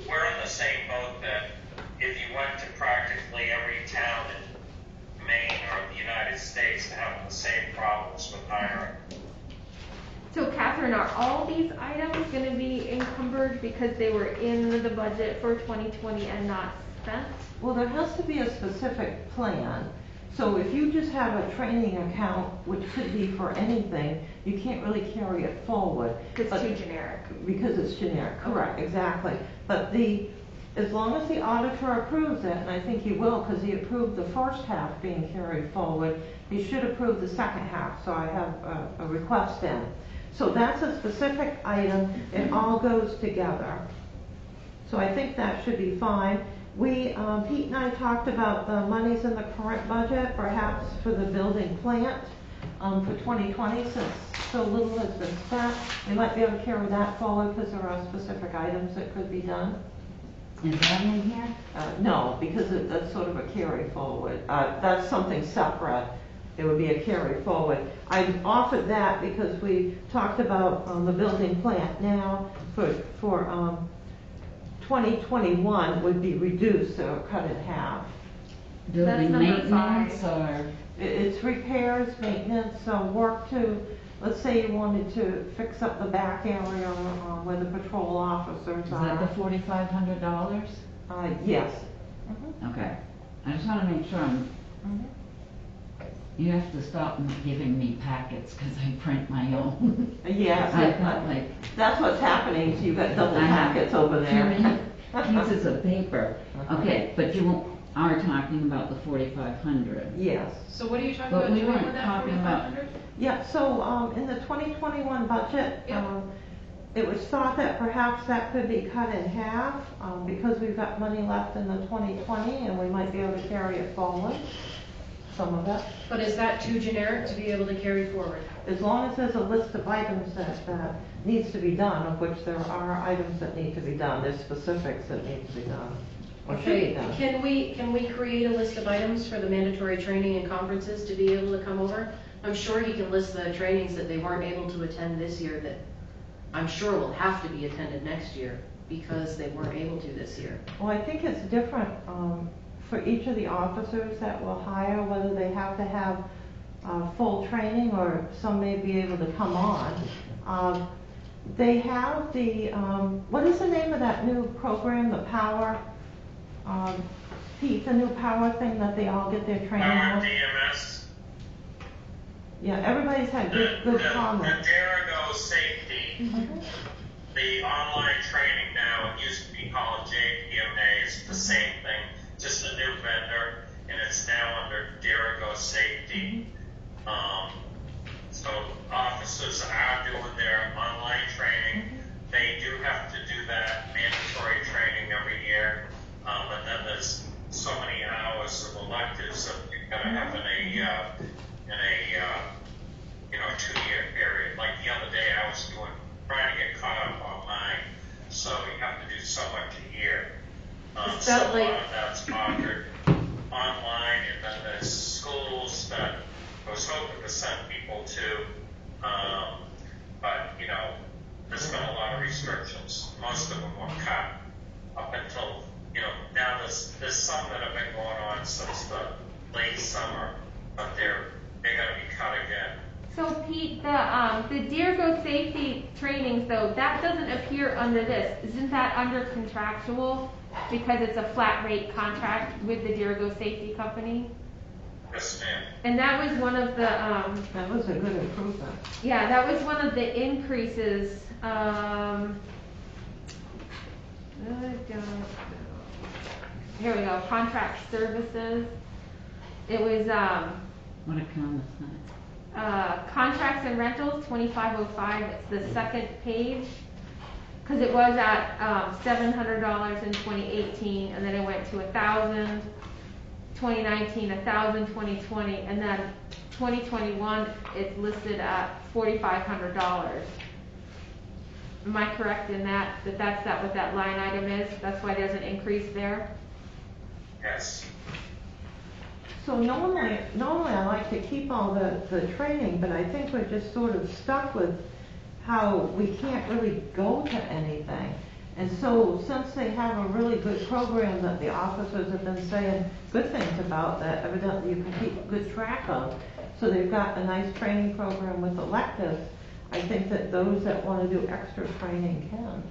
we're in the same boat that if you went to practically every town in Maine or the United States, they're having the same problems with hiring. So Catherine, are all these items gonna be encumbered because they were in the budget for 2020 and not spent? Well, there has to be a specific plan. So if you just have a training account, which could be for anything, you can't really carry it forward. It's But- too generic. Because it's generic, correct, exactly. But as long as the auditor approves it, and I think he will, because he approved the first half being carried forward, he should approve the second half, so I have a request in. So that's a specific item, it all goes together. So I think that should be fine. Pete and I talked about the monies in the current budget, perhaps for the building plant, for 2020, since so little has been spent. We might be able to carry that forward because there are specific items that could be done. is that in here? No, because that's sort of a carry forward. That's something separate. It would be a carry forward. I offered that because we talked about the building plant now for 2021 would be reduced or cut in half. Building number maintenance 5. or, It's repairs, maintenance, work to, let's say you wanted to fix up the back area where the patrol officers is are. that the $4,500? Yes. Okay, I just wanna make sure you have to stop giving me packets, cause I print my own. Yes, I've got like that's what's happening, so you've got double I have packets over too there. many pieces of paper. Okay, but you won't, are talking about the 4,500. Yes. So what are you talking But about we doing weren't with that talking about- 4,500? Yeah, so, in the 2021 budget, Yep. it was thought that perhaps that could be cut in half, because we've got money left in the 2020, and we might be able to carry it forward, some of it. But is that too generic to be able to carry forward? As long as there's a list of items that needs to be done, of which there are items that need to be done, there's specifics that need to be done, or should be Okay, done. can we create a list of items for the mandatory training and conferences to be able to come over? I'm sure he can list the trainings that they weren't able to attend this year that I'm sure will have to be attended next year because they weren't able to this year. Well, I think it's different, for each of the officers that we'll hire, whether they have to have, full training or some may be able to come on. They have the, what is the name of that new program, the Power, Pete, the new Power thing that they all get their training Power on? DMS, Yeah, everybody's had good the comments. Derigo Safety, the online training now, it used to be called JPMA, it's the same thing, just a new vendor, and it's now under Derigo Safety. So officers are doing their online training. They do have to do that mandatory training every year, but then there's so many hours of electives that you're gonna have in a 2-year period. Like the other day, I was trying to get caught up on mine, so you have to do so much a year. Is So that a like- lot of that's offered online, and then there's schools that I was hoping to send people to, but there's been a lot of restrictions. Most of them were cut up until now there's some that have been going on since the late summer, but they're gonna be cut again. So Pete, the Derigo safety trainings though, that doesn't appear under this. Isn't that under contractual? Because it's a flat rate contract with the Derigo safety company? Yes, ma'am. And that was one of the, That was a good improvement. yeah, that was one of the increases, here we go, contract services. It was, What account is that? contracts and rentals, 2505, it's the second page. Cause it was at, $700 in 2018, and then it went to 1,000, 2019, 1,000, 2020, and then 2021, it's listed at $4,500. Am I correct in that that's what that line item is? That's why there's an increase there? Yes. So normally I like to keep all the training, but I think we're just sort of stuck with how we can't really go to anything. And so since they have a really good program that the officers have been saying good things about, that evidently you can keep good track of, so they've got a nice training program with electives, I think that those that want to do extra training can.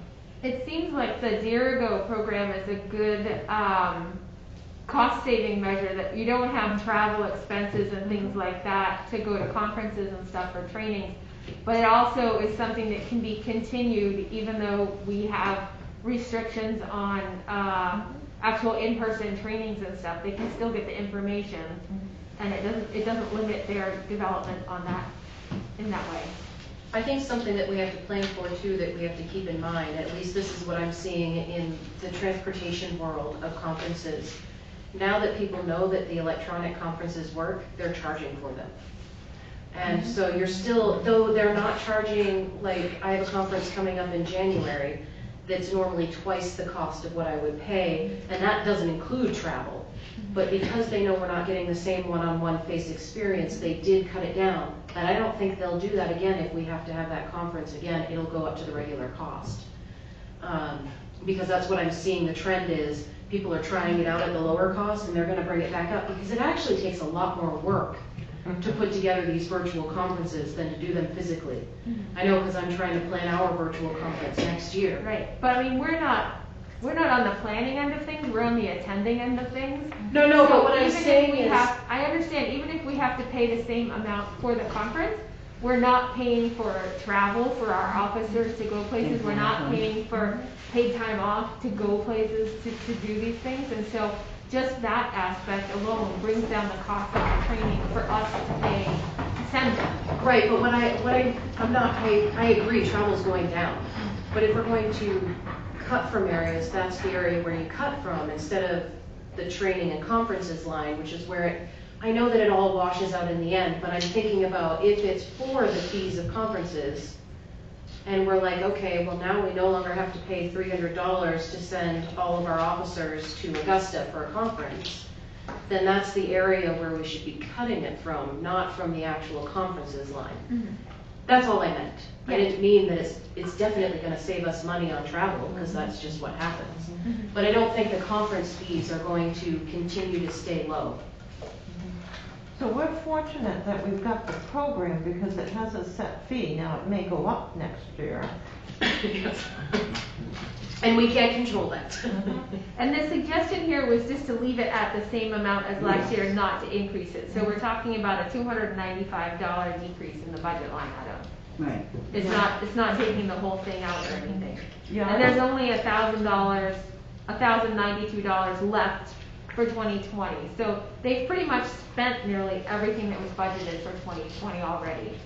It seems like the Derigo program is a good cost-saving measure, that you don't have travel expenses and things like that to go to conferences and stuff for trainings. But it also is something that can be continued even though we have restrictions on actual in-person trainings and stuff. They can still get the information, and it doesn't limit their development on that, in that way. I think something that we have to plan for too, that we have to keep in mind, at least this is what I'm seeing in the transportation world of conferences. Now that people know that the electronic conferences work, they're charging for them. And so you're still, though they're not charging, like I have a conference coming up in January that's normally twice the cost of what I would pay, and that doesn't include travel. But because they know we're not getting the same one-on-one face experience, they did cut it down. And I don't think they'll do that again if we have to have that conference again. It'll go up to the regular cost. Because that's what I'm seeing the trend is, people are trying it out at the lower cost and they're gonna bring it back up because it actually takes a lot more work to put together these virtual conferences than to do them physically. I know because I'm trying to plan our virtual conference next year. Right, but I mean, we're not on the planning end of things, we're on the attending end of things. No, So but what I'm even if saying we is, I understand, even if we have to pay the same amount for the conference, we're not paying for travel for our officers to go places, we're not Exactly. paying for paid time off to go places to do these things, and so just that aspect alone brings down the cost of the training for us to pay, to send them. Right, but I agree, travel's going down. But if we're going to cut from areas, that's the area where you cut from instead of the training and conferences line, which is where I know that it all washes out in the end, but I'm thinking about if it's for the fees of conferences, and we're like, okay, well now we no longer have to pay $300 to send all of our officers to Augusta for a conference, then that's the area where we should be cutting it from, not from the actual conferences line. That's all I meant. I didn't mean that it's definitely gonna save us money on travel, because that's just what happens. But I don't think the conference fees are going to continue to stay low. So we're fortunate that we've got the program because it has a set fee. Now, it may go up next year. And we can't control that. And the suggestion here was just to leave it at the same amount as last year, not to increase it. So we're talking about a $295 decrease in the budget line item. Right. It's not taking the whole thing out or anything. Yeah. And there's only $1,092 left for 2020. So they've pretty much spent nearly everything that was budgeted for 2020 already.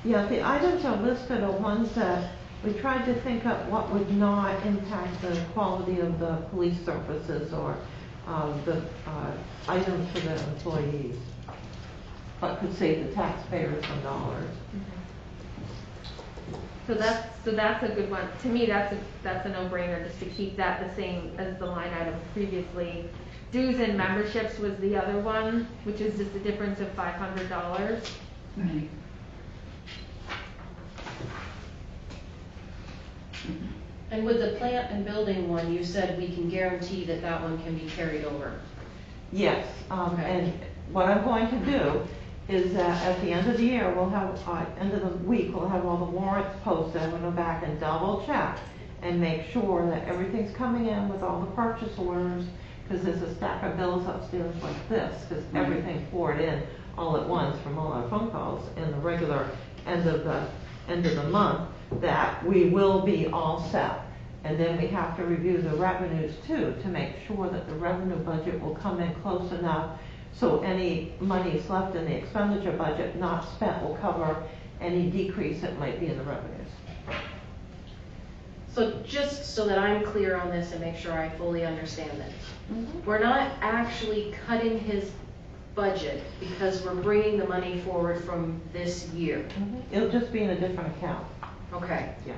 Yeah, the items are listed are ones that we tried to think of what would not impact the quality of the police services or the items for the employees, but could save the taxpayers some dollars. So that's a good one. To me, that's a no-brainer, just to keep that the same as the line item previously. Dues and memberships was the other one, which is just a difference of $500. Right. And with the plant and building one, you said we can guarantee that that one can be carried over. Yes, Okay. and what I'm going to do is that at the end of the year, we'll have, end of the week, we'll have all the warrants posted. I'm gonna go back and double check and make sure that everything's coming in with all the purchase orders, because there's a stack of bills upstairs like this, because everything poured in all at once from all our phone calls in the regular end of the month, that we will be all set. And then we have to review the revenues too, to make sure that the revenue budget will come in close enough so any monies left in the expenditure budget not spent will cover any decrease that might be in the revenues. So just so that I'm clear on this and make sure I fully understand this, we're not actually cutting his budget because we're bringing the money forward from this year. It'll just be in a different account. Okay. Yeah.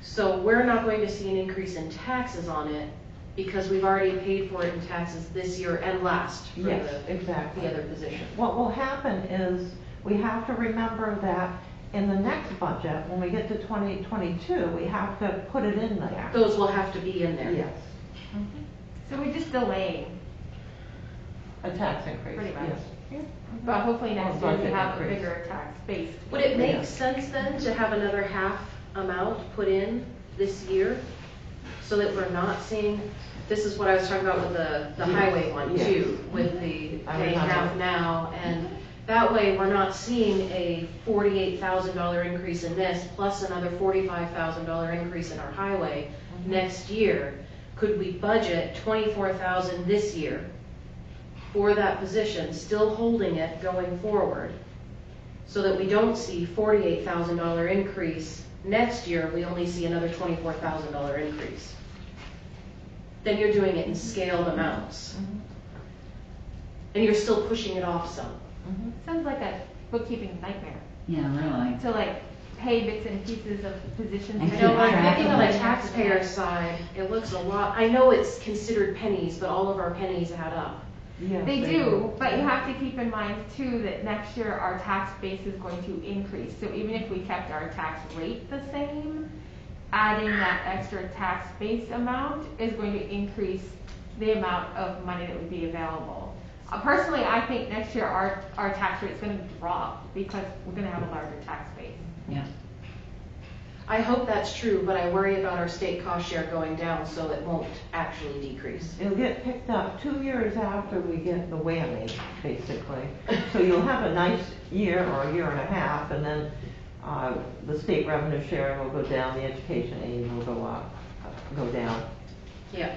So we're not going to see an increase in taxes on it because we've already paid for it in taxes this year and last for Yes, exactly. the other position. What will happen is we have to remember that in the next budget, when we get to 2022, we have to put it in there. Those will have to be in there. Yes. So we're just delaying, A tax increase. Pretty much. Yes. but hopefully next year we budget have a increase. bigger tax base. Would it make Yeah. sense then to have another half amount put in this year? So that we're not seeing, this is what I was talking about with the highway one Yes. too, with the I paying remember. half now, and that way we're not seeing a $48,000 increase in this, plus another $45,000 increase in our highway next year. Could we budget $24,000 this year for that position, still holding it going forward, so that we don't see $48,000 increase next year, we only see another $24,000 increase? Then you're doing it in scaled amounts. And you're still pushing it off some. Sounds like a bookkeeping nightmare. Yeah, really. To like pay bits and pieces of positions. And I know, keep I'm track thinking of on it. the taxpayer side, it looks a lot, I know it's considered pennies, but all of our pennies add up. Yes, They do, but you have to keep in mind too that next year our tax base is going to increase. So even if we kept our tax rate the same, adding that extra tax base amount is going to increase the amount of money that would be available. Personally, I think next year our tax rate is going to drop because we're going to have a larger tax base. Yeah. I hope that's true, but I worry about our state cost share going down, so it won't actually decrease. It'll get picked up 2 years after we get the whammy, basically. So you'll have a nice year or a year and a half, and then the state revenue sharing will go down, the education aid will go down. Yeah.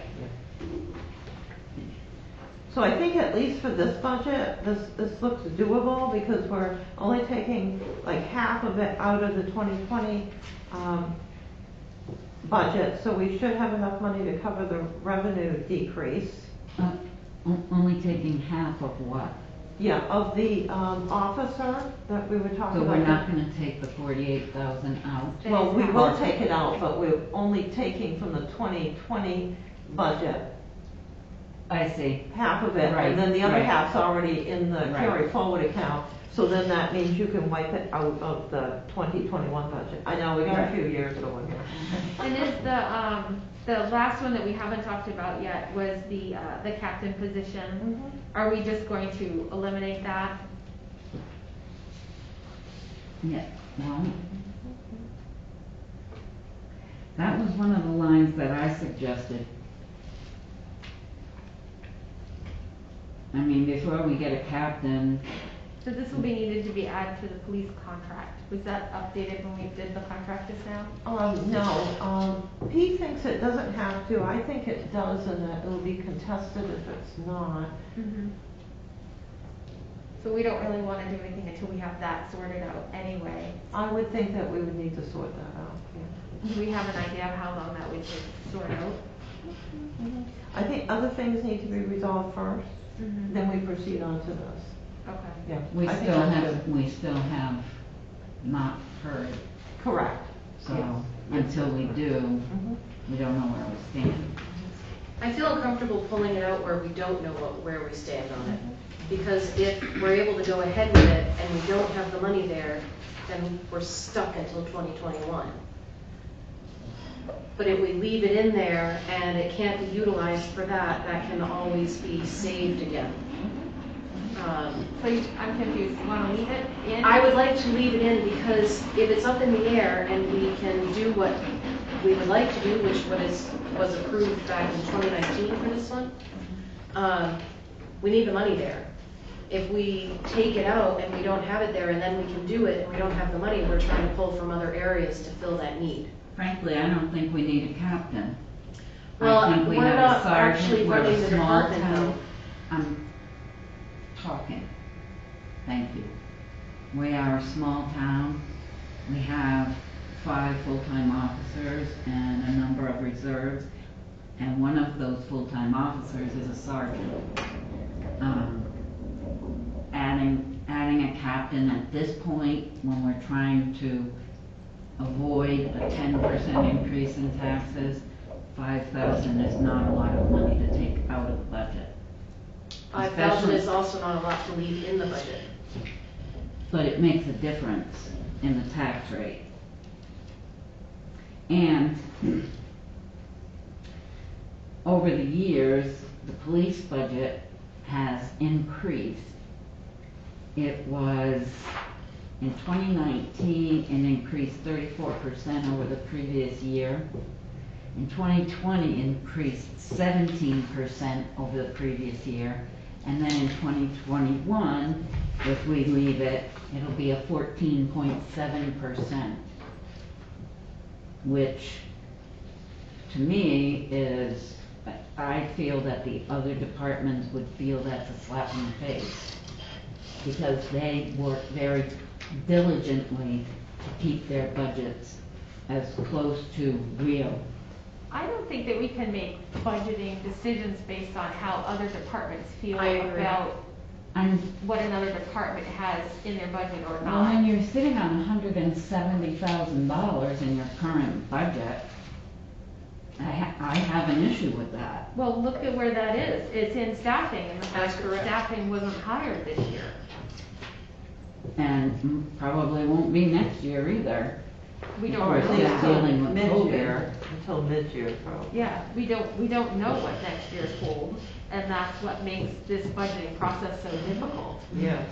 So I think at least for this budget, this looks doable because we're only taking like half of it out of the 2020 budget, so we should have enough money to cover the revenue decrease. Only taking half of what? Yeah, of the officer that we were talking So about. we're not gonna take the 48,000 out? Well, we will take it out, but we're only taking from the 2020 budget, I see. half of it, Right, and then the other right. half's already in the Right. carry forward account. So then that means you can wipe it out of the 2021 budget. I know, we got a Right. few years going here. And is the last one that we haven't talked about yet was the captain position. Mhm. Are we just going to eliminate that? Yeah, well, that was one of the lines that I suggested. I mean, before we get a captain, So this will be needed to be added to the police contract. Was that updated when we did the contract just now? No, he thinks it doesn't have to. I think it does, and that it'll be contested if it's not. Mm-hmm. So we don't really wanna do anything until we have that sorted out anyway. I would think that we would need to sort that out, yeah. Do we have an idea of how long that would take to sort out? I think other things need to be resolved first, Mm-hmm. then we proceed on to this. Okay. Yeah. we I think still that's have, good. we still have not heard. Correct. So, until we do, Mhm. we don't know where we stand. I feel uncomfortable pulling it out where we don't know where we stand on it. Because if we're able to go ahead with it and we don't have the money there, then we're stuck until 2021. But if we leave it in there and it can't be utilized for that, that can always be saved again. So I'm confused, you wanna leave it in? I would like to leave it in because if it's up in the air and we can do what we would like to do, which was approved back in 2019 for this one, we need the money there. If we take it out and we don't have it there and then we can do it and we don't have the money, we're trying to pull from other areas to fill that need. Frankly, I don't think we need a captain. Well, I think we we're have not a sergeant, actually we're running a the small department, town. I'm talking, thank you. We are a small town, we have 5 full-time officers and a number of reserves, and one of those full-time officers is a sergeant. Adding a captain at this point, when we're trying to avoid a 10% increase in taxes, 5,000 is not a lot of money to take out of the budget. 5,000 Especially- is also not a lot to leave in the budget. But it makes a difference in the tax rate. And over the years, the police budget has increased. It was, in 2019, it increased 34% over the previous year. In 2020, it increased 17% over the previous year. And then in 2021, if we leave it, it'll be a 14.7%, which to me is, I feel that the other departments would feel that's a slap in the face, because they work very diligently to keep their budgets as close to real. I don't think that we can make budgeting decisions based on how other departments feel I agree. about And what another department has in their budget or well, when not. you're sitting on $170,000 in your current budget, I have an issue with that. Well, look at where that is. It's in staffing, and the That's fact that correct. staffing wasn't hired this year. And probably won't be next year either. We don't Or know. still dealing with Mid-year, COVID. until mid-year probably. Yeah, we don't know what next year holds, and that's what makes this budgeting process so difficult, Yes.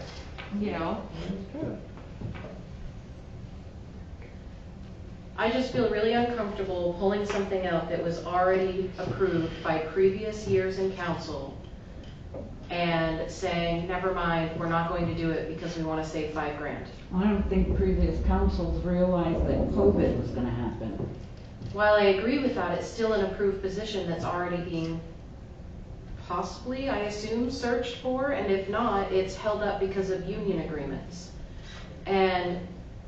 you know? That's true. I just feel really uncomfortable pulling something out that was already approved by previous years in council and saying, never mind, we're not going to do it because we want to save $5,000. I don't think previous councils realized that COVID was gonna happen. While I agree with that, it's still an approved position that's already being possibly, I assume, searched for, and if not, it's held up because of union agreements. And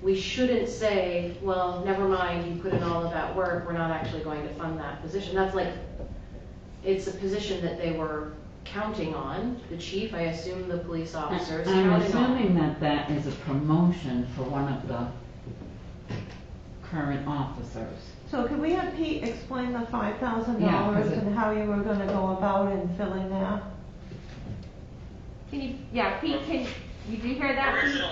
we shouldn't say, well, never mind, you put in all of that work, we're not actually going to fund that position. That's like, it's a position that they were counting on, the chief, I assume the police officers I'm counting on. assuming that that is a promotion for one of the current officers. So could we have Pete explain the $5,000 Yeah, 'cause it- and how you were gonna go about in filling that? Can you, yeah, Pete, did you hear that? Pete?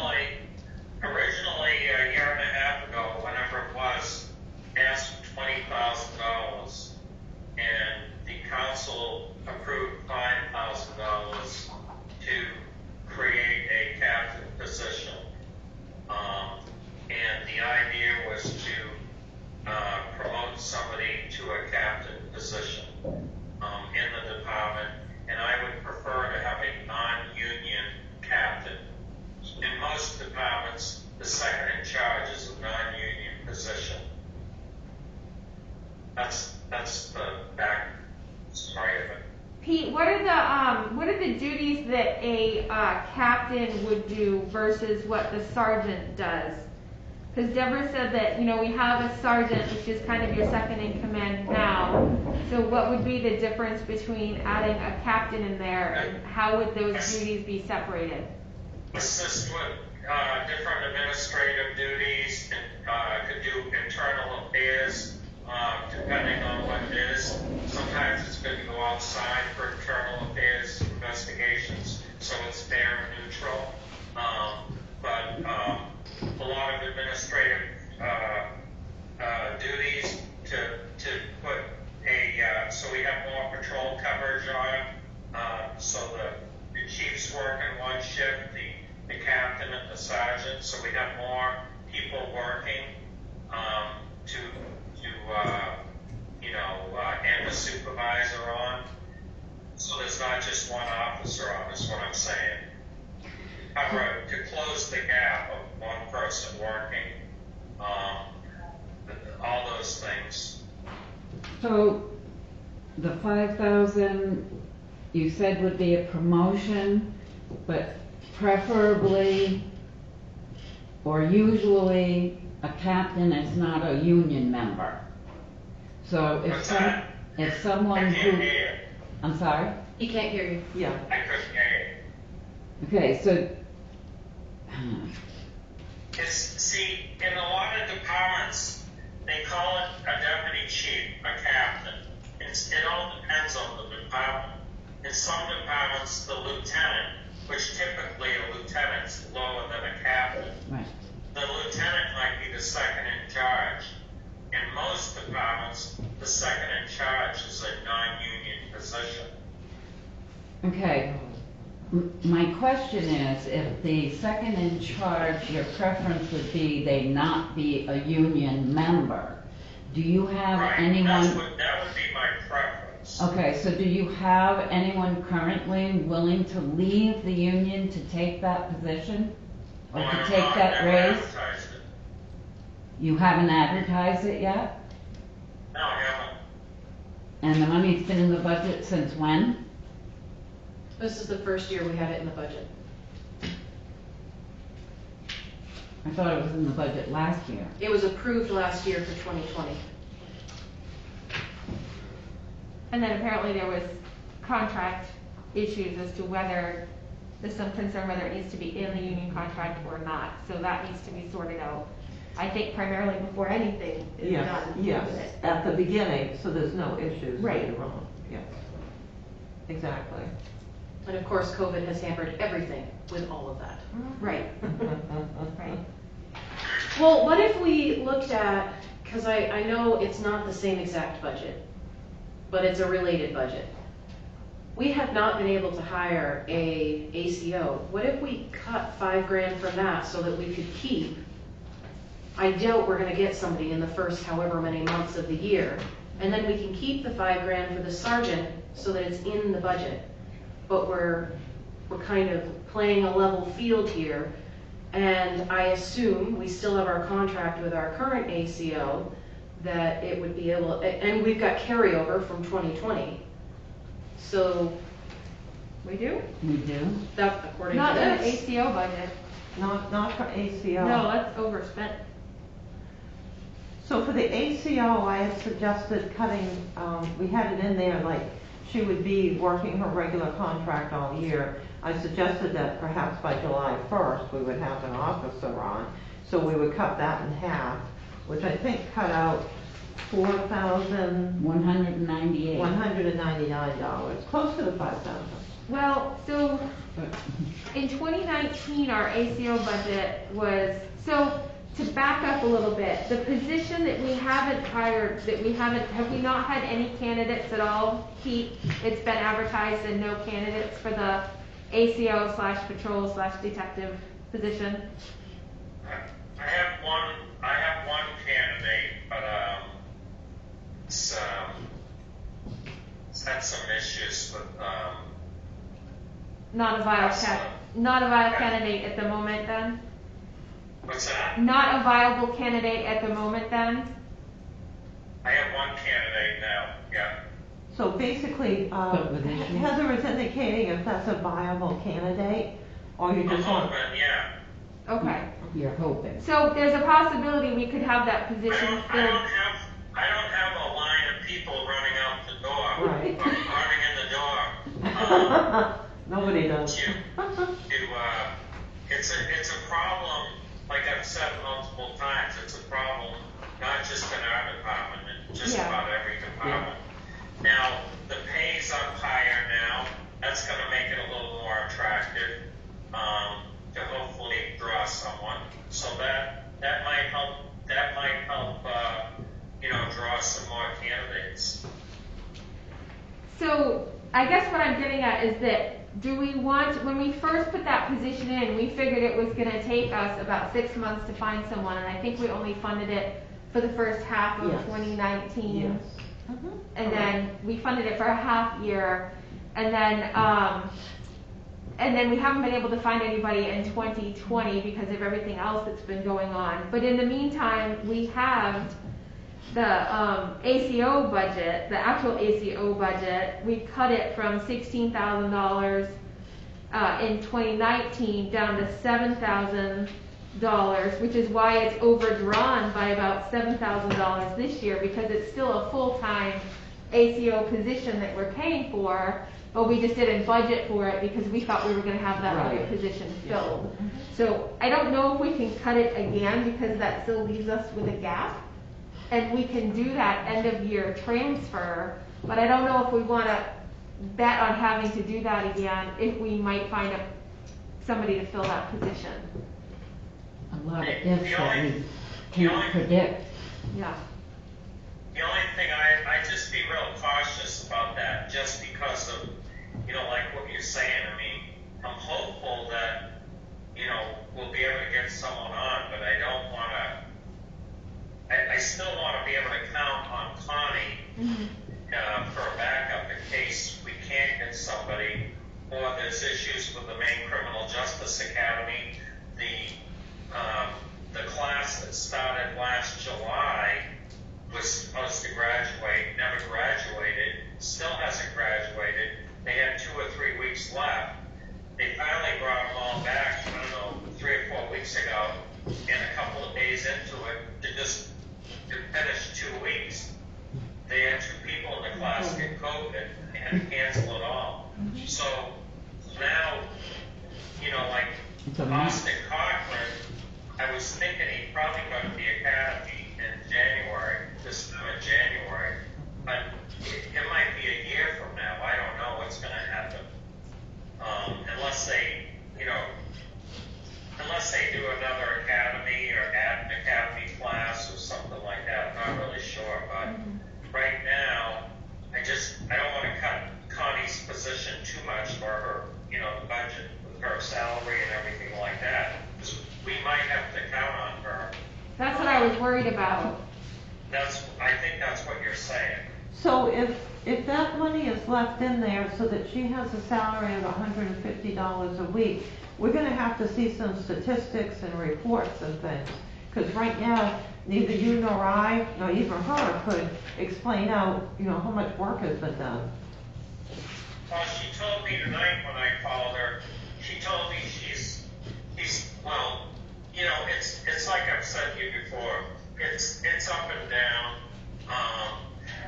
Originally, a year and a half ago, whenever it was, asked for $20,000, and the council approved $5,000 to create a captain position. And the idea was to promote somebody to a captain position in the department, and I would prefer to have a non-union captain. In most departments, the second in charge is a non-union position. That's the back story of it. Pete, what are the duties that a captain would do versus what the sergeant does? Because Deborah said that, you know, we have a sergeant, which is kind of your second in command now. So what would be the difference between adding a captain in there, and how would those duties be separated? Assist with different administrative duties, and could do internal affairs, depending on what it is. Sometimes it's good to go outside for internal affairs investigations, so it's fair and neutral. But a lot of administrative duties to put so we have more patrol coverage on it. So the chiefs work in one shift, the captain and the sergeant, so we have more people working and the supervisor on. So there's not just one officer on, is what I'm saying. To close the gap of one person working, all those things. So, the 5,000 you said would be a promotion, but preferably or usually a captain is not a union member. So if someone I can't who, hear you. I'm sorry? He can't hear you. Yeah. I couldn't hear you. Okay, so, See, in a lot of departments, they call it a deputy chief, a captain. It all depends on the department. In some departments, the lieutenant, which typically a lieutenant's lower than a captain, right. the lieutenant might be the second in charge. In most departments, the second in charge is a non-union position. Okay. My question is, if the second in charge, your preference would be they not be a union member, do you have Right, anyone? that would be my preference. Okay, so do you have anyone currently willing to leave the union to take that position? Or Well, to I've take that never raise? advertised it. You haven't advertised it yet? No, I haven't. And the money's been in the budget since when? This is the first year we had it in the budget. I thought it was in the budget last year. It was approved last year for 2020. And then apparently there was contract issues as to whether there's some concern whether it needs to be in the union contract or not. So that needs to be sorted out, I think, primarily before anything is Yes, done yes, with it. at the beginning, so there's no issues Right. later on. Yes, exactly. And of course, COVID has hampered everything with all of that. Right, right. Well, what if we looked at, because I know it's not the same exact budget, but it's a related budget. We have not been able to hire a ACO. What if we cut $5,000 from that so that we could keep, I doubt we're gonna get somebody in the first however many months of the year, and then we can keep the $5,000 for the sergeant so that it's in the budget. But we're kind of playing a level field here, and I assume we still have our contract with our current ACO, that it would be able, and we've got carryover from 2020. So We do? We do? that's according to Not in the this. ACO budget. Not for ACO. No, that's overspent. So for the ACO, I had suggested cutting, we had it in there like she would be working her regular contract all year. I suggested that perhaps by July 1st, we would have an officer on. So we would cut that in half, which I think cut out $4,199, $198. close to the 5,000. Well, so in 2019, our ACO budget was, so to back up a little bit, the position that we haven't hired, have we not had any candidates at all? It's been advertised and no candidates for the ACO/patrol/detective position? I have one candidate, but, it's had some issues with, Not a viable Excellent. not a viable candidate at the moment then? what's that? Not a viable candidate at the moment then? I have one candidate now, yeah. So basically, But with issues. Heather is indicating if that's a viable candidate, or you I'm just want. hoping, yeah. Okay. You're hoping. So there's a possibility we could have that I position don't filled. have a line of people running out the door. Right. Or running in the door. Nobody does. It's a problem, like I've said multiple times, it's a problem, not just in our department, in just Yeah. about every department. Now, the pay's up higher now, that's gonna make it a little more attractive, to hopefully draw someone. So that might help, draw some more candidates. So I guess what I'm getting at is that do we want, when we first put that position in, we figured it was gonna take us about 6 months to find someone, and I think we only funded it for the first half of Yes. 2019. Yes. Mhm. And then we funded it for a half year, and then we haven't been able to find anybody in 2020 because of everything else that's been going on. But in the meantime, we have the ACO budget, the actual ACO budget. We cut it from $16,000 in 2019 down to $7,000, which is why it's overdrawn by about $7,000 this year, because it's still a full-time ACO position that we're paying for, but we just didn't budget for it because we thought we were gonna have that other Right. position filled. So I don't know if we can cut it again because that still leaves us with a gap. And we can do that end of year transfer, but I don't know if we wanna bet on having to do that again if we might find somebody to fill that position. A lot of The ifs that only- we the can't only- predict. Yeah. The only thing I just be real cautious about that, just because of, like what you're saying. I mean, I'm hopeful that, we'll be able to get someone on, but I don't wanna, I still wanna be able to count on Connie, for a backup in case we can't get somebody, or there's issues with the Maine Criminal Justice Academy. The class that started last July was supposed to graduate, never graduated, still hasn't graduated. They had 2 or 3 weeks left. They finally brought them all back, 3 or 4 weeks ago, and a couple of days into it, to finish 2 weeks. They had 2 people in the class get COVID and had to cancel it all. So now, like It's a mess. Austin Cochran, I was thinking he'd probably go to the academy in January, this time in January, but it might be a year from now. I don't know what's going to happen. Unless they do another academy or add an academy class or something like that. I'm not really sure, but right now, I don't want to cut Connie's position too much for her, the budget with her salary and everything like that. 'Cause we might have to count on her. That's what I was worried about. I think that's what you're saying. So if that money is left in there so that she has a salary of $150 a week, we're gonna have to see some statistics and reports and things. Because right now, neither you nor I, nor even her could explain out, how much work has been done. Well, she told me tonight when I called her, she told me well, it's like I've said to you before, it's up and down.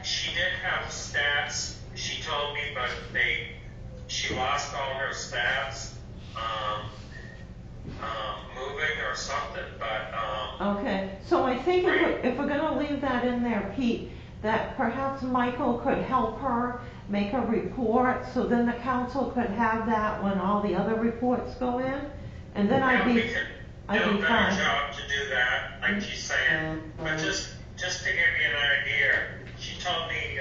She did have stats, she told me, but she lost all her stats, moving or something, but, Okay, so I think if we're gonna leave that in there, Pete, that perhaps Michael could help her make a report, so then the council could have that when all the other reports go in, and then we I'd could be do a fine. better job to do that, like she's saying. But just to give you an idea, she told me,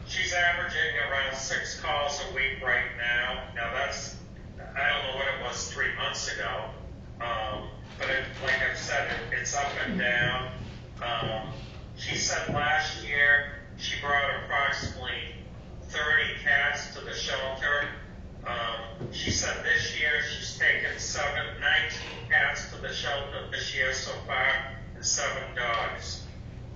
she's averaging around 6 calls a week right now. Now that's, I don't know what it was 3 months ago. But like I've said, it's up and down. She said last year she brought approximately 30 cats to the shelter. She said this year she's taken 19 cats to the shelter this year so far, and 7 dogs.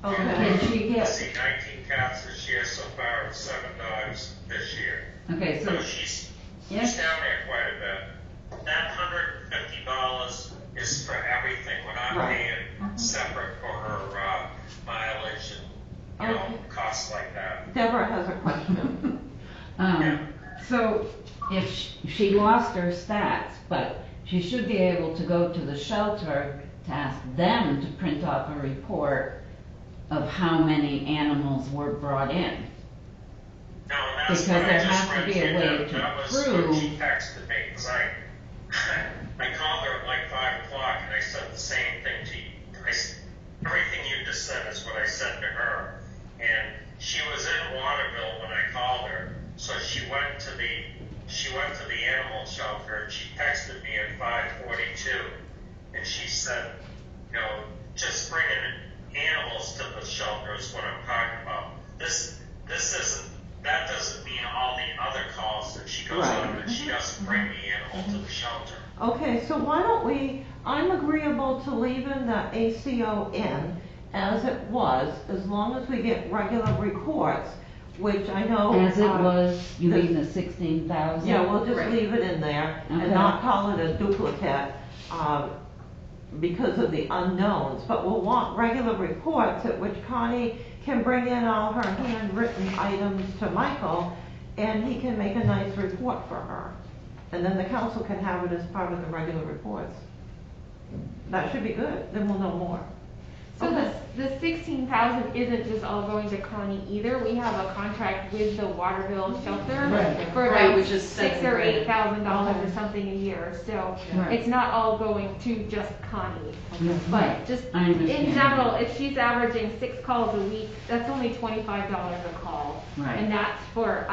Okay. Did she Let's get, see, 19 cats this year so far, and 7 dogs this year. okay, so, So she's yes, down there quite a bit. That $150 is for everything. We're not Right. paying separate for her mileage and Okay. costs like that. Deborah has a question. so if she lost her stats, but she should be able to go to the shelter to ask them to print off a report of how many animals were brought in. No, and that's Because what I there just has to read be to a you. way to That was prove- what she texted me, because I called her at like 5 o'clock and I said the same thing to you. Everything you just said is what I said to her. And she was in Waterville when I called her, so she went to the animal shelter and she texted me at 5:42, and she said, just bringing animals to the shelter is what I'm talking about. That doesn't mean all the other calls that she goes Right. on, that she doesn't bring the animal to the shelter. Okay, so why don't I'm agreeable to leaving the ACO in as it was, as long as we get regular reports, which I know. As it was, you the- mean the 16,000? Yeah, we'll just Right. leave it in there and Okay. not call it a duplicate, because of the unknowns. But we'll want regular reports at which Connie can bring in all her handwritten items to Michael, and he can make a nice report for her. And then the council can have it as part of the regular reports. That should be good, then we'll know more. So Okay. the 16,000 isn't just all going to Connie either. We have a contract with the Waterville shelter Right. for Right, about which is $6,000 or $7,000. $8,000 or Okay. something a year. So Right. it's not all going to just Connie. But just I understand. in general, if she's averaging 6 calls a week, that's only $25 a call. Right. And that's for,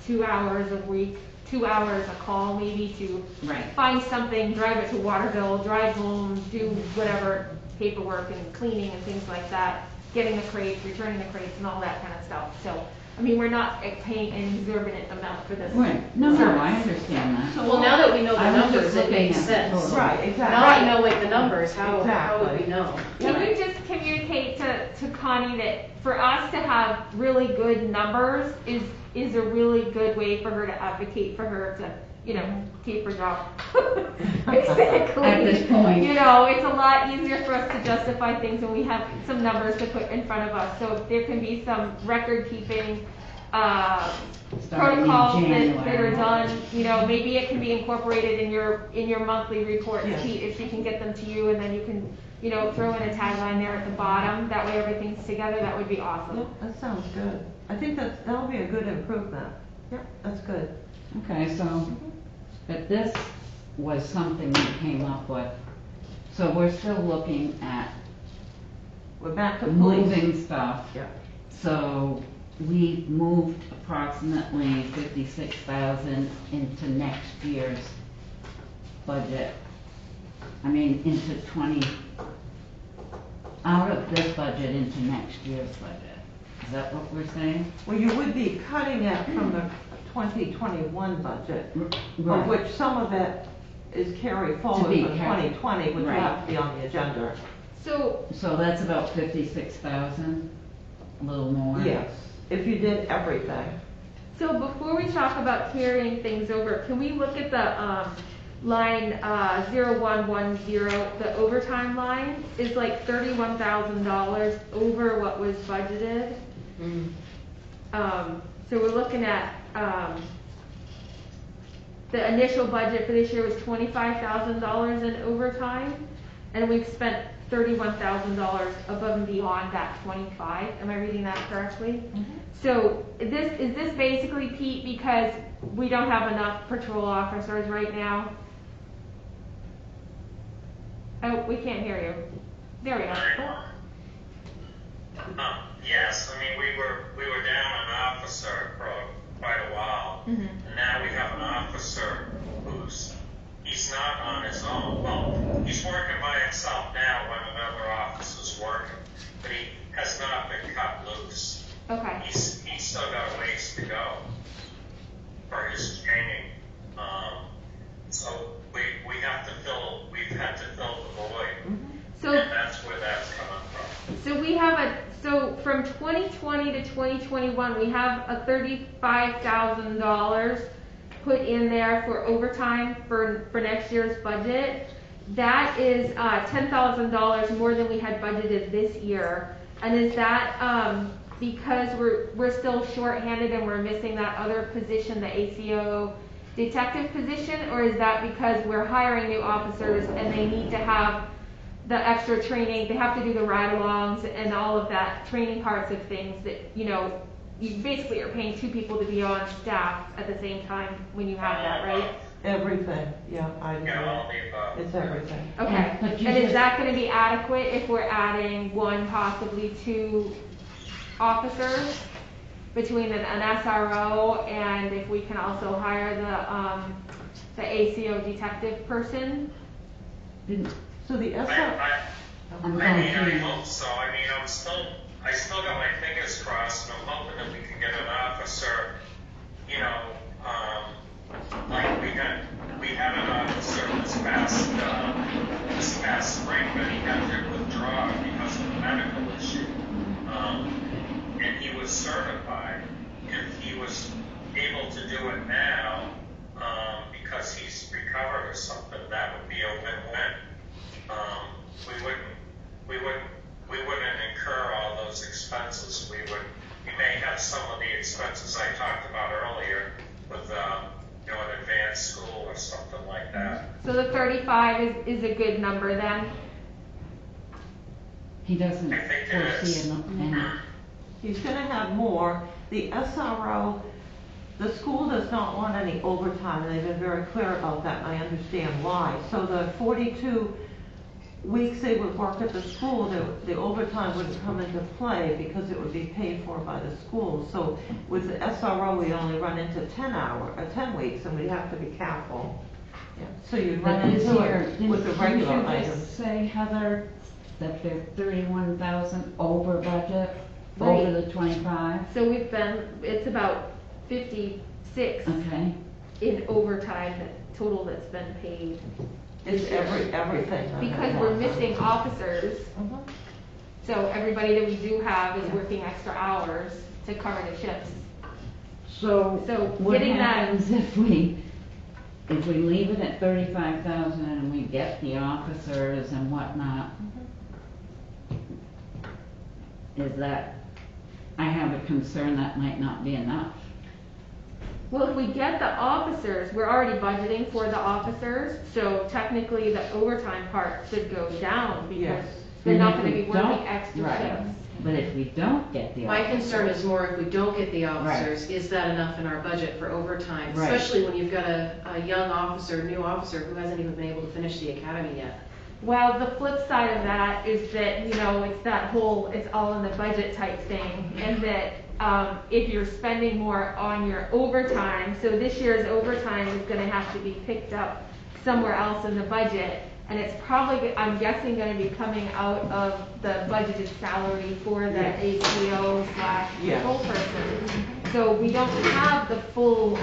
2 hours a week, 2 hours a call maybe to Right. find something, drive it to Waterville, drive home, do whatever paperwork and cleaning and things like that, getting the crates, returning the crates and all that kind of stuff. So, we're not paying an exorbitant amount for this. Right, no, I understand that. Well, now that we know the I was just numbers, it looking makes at the sense. total. Right, exactly. Now I know like the numbers, how would Exactly. we know? Can you just communicate to Connie that for us to have really good numbers is a really good way for her to advocate for her to, keep her job. Basically. At this point. It's a lot easier for us to justify things when we have some numbers to put in front of us. So if there can be some record keeping, Starting in protocols that are January. done, maybe it can be incorporated in your monthly reports, Yes. Pete, if she can get them to you, and then you can, throw in a tagline there at the bottom, that way everything's together, that would be Yeah, awesome. that sounds good. I think that'll be a good improvement. Yep, that's good. Okay, so, but this was something we came up with. So we're still looking at We're back to police. moving stuff. Yeah. So we moved approximately 56,000 into next year's budget. Out of this budget into next year's budget. Is that what we're saying? Well, you would be cutting it from the 2021 budget, Right. of which some of it is carried forward be from carried. 2020, which will Right. have to be on the agenda. So that's about 56,000, a little more. Yes, if you did everything. So before we talk about carrying things over, can we look at the, line, 0110, the overtime line is like $31,000 over what was budgeted. So we're looking at, the initial budget for this year was $25,000 in overtime, and we've spent $31,000 above and beyond that 25. Am I reading that correctly? So is this basically, Pete, because we don't have enough patrol officers right now? Oh, we can't hear you. There we go. Yes, I mean, we were down an officer for quite a while, and now we have an officer he's not on his own. Well, he's working by himself now when another officer's working, but he has not been cut loose. Okay. He's still got a ways to go for his training. So we've had to fill the void, So and that's where that's coming from. So we have from 2020 to 2021, we have a $35,000 put in there for overtime for next year's budget. That is $10,000 more than we had budgeted this year. And is that because we're still shorthanded and we're missing that other position, the ACO detective position, or is that because we're hiring new officers and they need to have the extra training, they have to do the ride-alongs and all of that training parts of things that, you basically are paying two people to be on staff at the same time when you have that, right? Everything, yeah, I agree. Yeah, all the above. It's everything. Okay, But and you is just- that gonna be adequate if we're adding one, possibly two officers between an SRO and if we can also hire the ACO detective person? So the I SR, hope so. I mean, I still got my fingers crossed, and I'm hoping that we can get an officer, like we had an officer this past spring, but he had to withdraw because of a medical issue. And he was certified. If he was able to do it now, because he's recovered or something, that would be a win-win. We wouldn't incur all those expenses. We may have some of the expenses I talked about earlier with, an advanced school or something like that. So the 35 is a good number then? He doesn't I think it foresee is. any. he's gonna have more. The SRO, the school does not want any overtime, and they've been very clear about that, and I understand why. So the 42 weeks they would work at the school, the overtime wouldn't come into play because it would be paid for by the school. So with the SRO, we only run into 10 weeks, and we have to be careful. Yeah. So you'd run But this into year, it with the regular didn't you items. just say, Heather, that they're 31,000 over budget, Right. over the 25? So it's about 56 Okay. in overtime total that's been paid. It's everything. Because we're missing officers, Mhm. so everybody that we do have is working extra hours to cover the shifts. So So what getting that- happens if we leave it at 35,000 and we get the officers and whatnot? Is that, I have a concern that might not be enough. Well, if we get the officers, we're already budgeting for the officers, so technically the overtime part should go down because Yes. they're not And gonna if be we working don't- extra right. shifts. But if we don't get the My officers. concern is more if we don't get the officers, is that enough in our budget for overtime? Right. Especially when you've got a young officer, new officer who hasn't even been able to finish the academy yet. Well, the flip side of that is that, it's that whole, it's all in the budget type thing, and that, if you're spending more on your overtime, so this year's overtime is gonna have to be picked up somewhere else in the budget, and it's probably, I'm guessing, gonna be coming out of the budgeted salary for the Yes. ACO / Yes. patrol person. So we don't have the full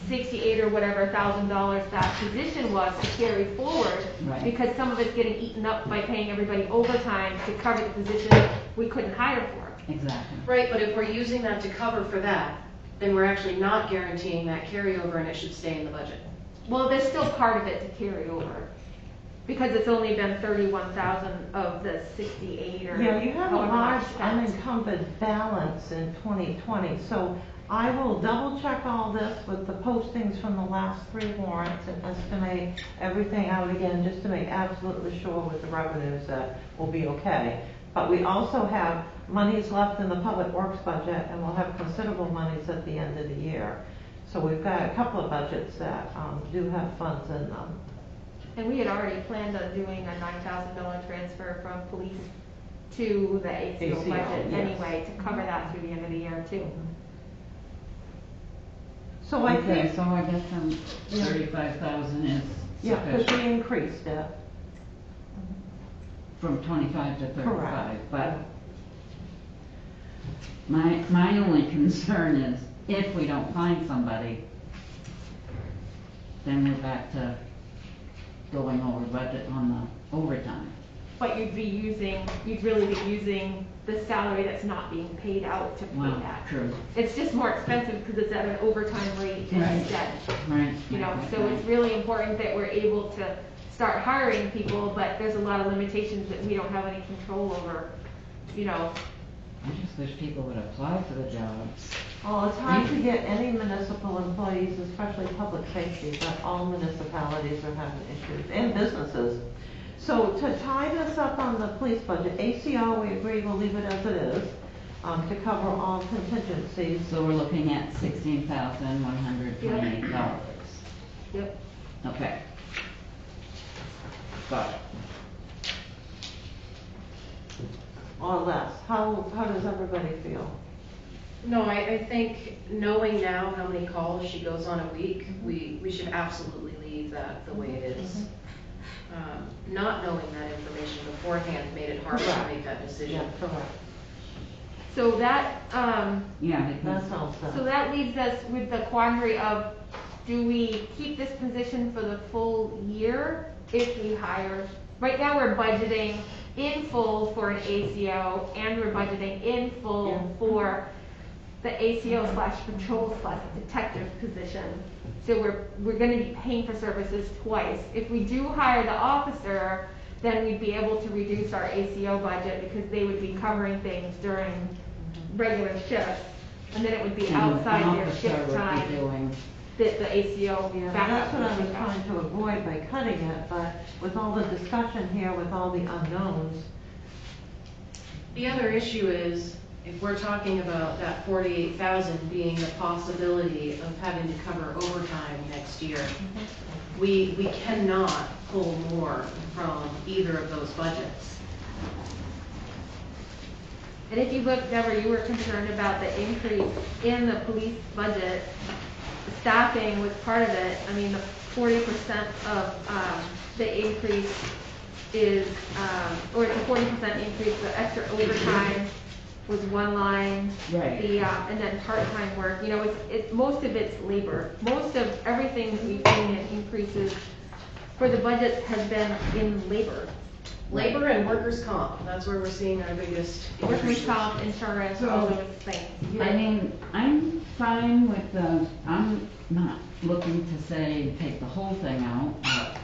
$68 or whatever $1,000 that position was to carry forward. Right. Because some of it's getting eaten up by paying everybody overtime to cover the position we couldn't hire for. Exactly. Right, but if we're using that to cover for that, then we're actually not guaranteeing that carryover and it should stay in the budget. Well, there's still part of it to carry over. Because it's only been 31,000 of the 68 or. Yeah, you have a however large much spent. unencumbered balance in 2020, so I will double check all this with the postings from the last 3 warrants and estimate everything out again, just to make absolutely sure with the revenues that will be okay. But we also have monies left in the public works budget, and we'll have considerable monies at the end of the year. So we've got a couple of budgets that do have funds in them. And we had already planned on doing a $9,000 transfer from police to the ACO ACO, budget yes. anyway, to cover that through the end of the year too. So I Okay, think, so I guess 35,000 is yeah, because sufficient we increased it. from 25 to 35, Correct. but my only concern is if we don't find somebody, then we're back to going over budget on the overtime. But you'd really be using the salary that's not being paid out to pay Well, that. true. It's just more expensive because it's at an overtime rate Right. instead. Right. You know, right, so right. it's really important that we're able to start hiring people, but there's a lot of limitations that we don't have any control over, you know. I just wish people would apply for the jobs. Well, it's hard to get any municipal employees, especially public safety, but all municipalities are having issues, and businesses. So to tie this up on the police budget, ACO, we agree we'll leave it as it is, to cover all contingencies. So we're looking at $16,128. Yep. Okay. Got it. Or less. How does everybody feel? No, I think knowing now how many calls she goes on a week, we should absolutely leave that the way it is. Not knowing that information beforehand made it hard to Correct. make that decision. Yeah, correct. So that, Yeah, That because sounds so good. that leaves us with the quandary of, do we keep this position for the full year if we hire? Right now, we're budgeting in full for an ACO, and we're budgeting in full Yeah. for the ACO/patrol/detective position. So we're gonna be paying for services twice. If we do hire the officer, then we'd be able to reduce our ACO budget because they would be covering things during regular shifts. And then it would be outside their shift time Doing. that the ACO Yeah, backup that's what I would was pick up. trying to avoid by cutting it, but with all the discussion here, with all the unknowns, The other issue is, if we're talking about that 48,000 being the possibility of having to cover overtime next year, we cannot pull more from either of those budgets. And if you look, Deborah, you were concerned about the increase in the police budget. Staffing was part of it. I mean, the 40% of the increase is, or it's a 40% increase, the extra overtime was one line. Right. And then part-time work, you know, most of it's labor. Most of everything that we've seen in increases for the budgets has been in labor. Labor and workers' comp, that's where we're seeing our biggest Workers' increases. comp, insurance, all those things. I mean, I'm fine with I'm not looking to say take the whole thing out, but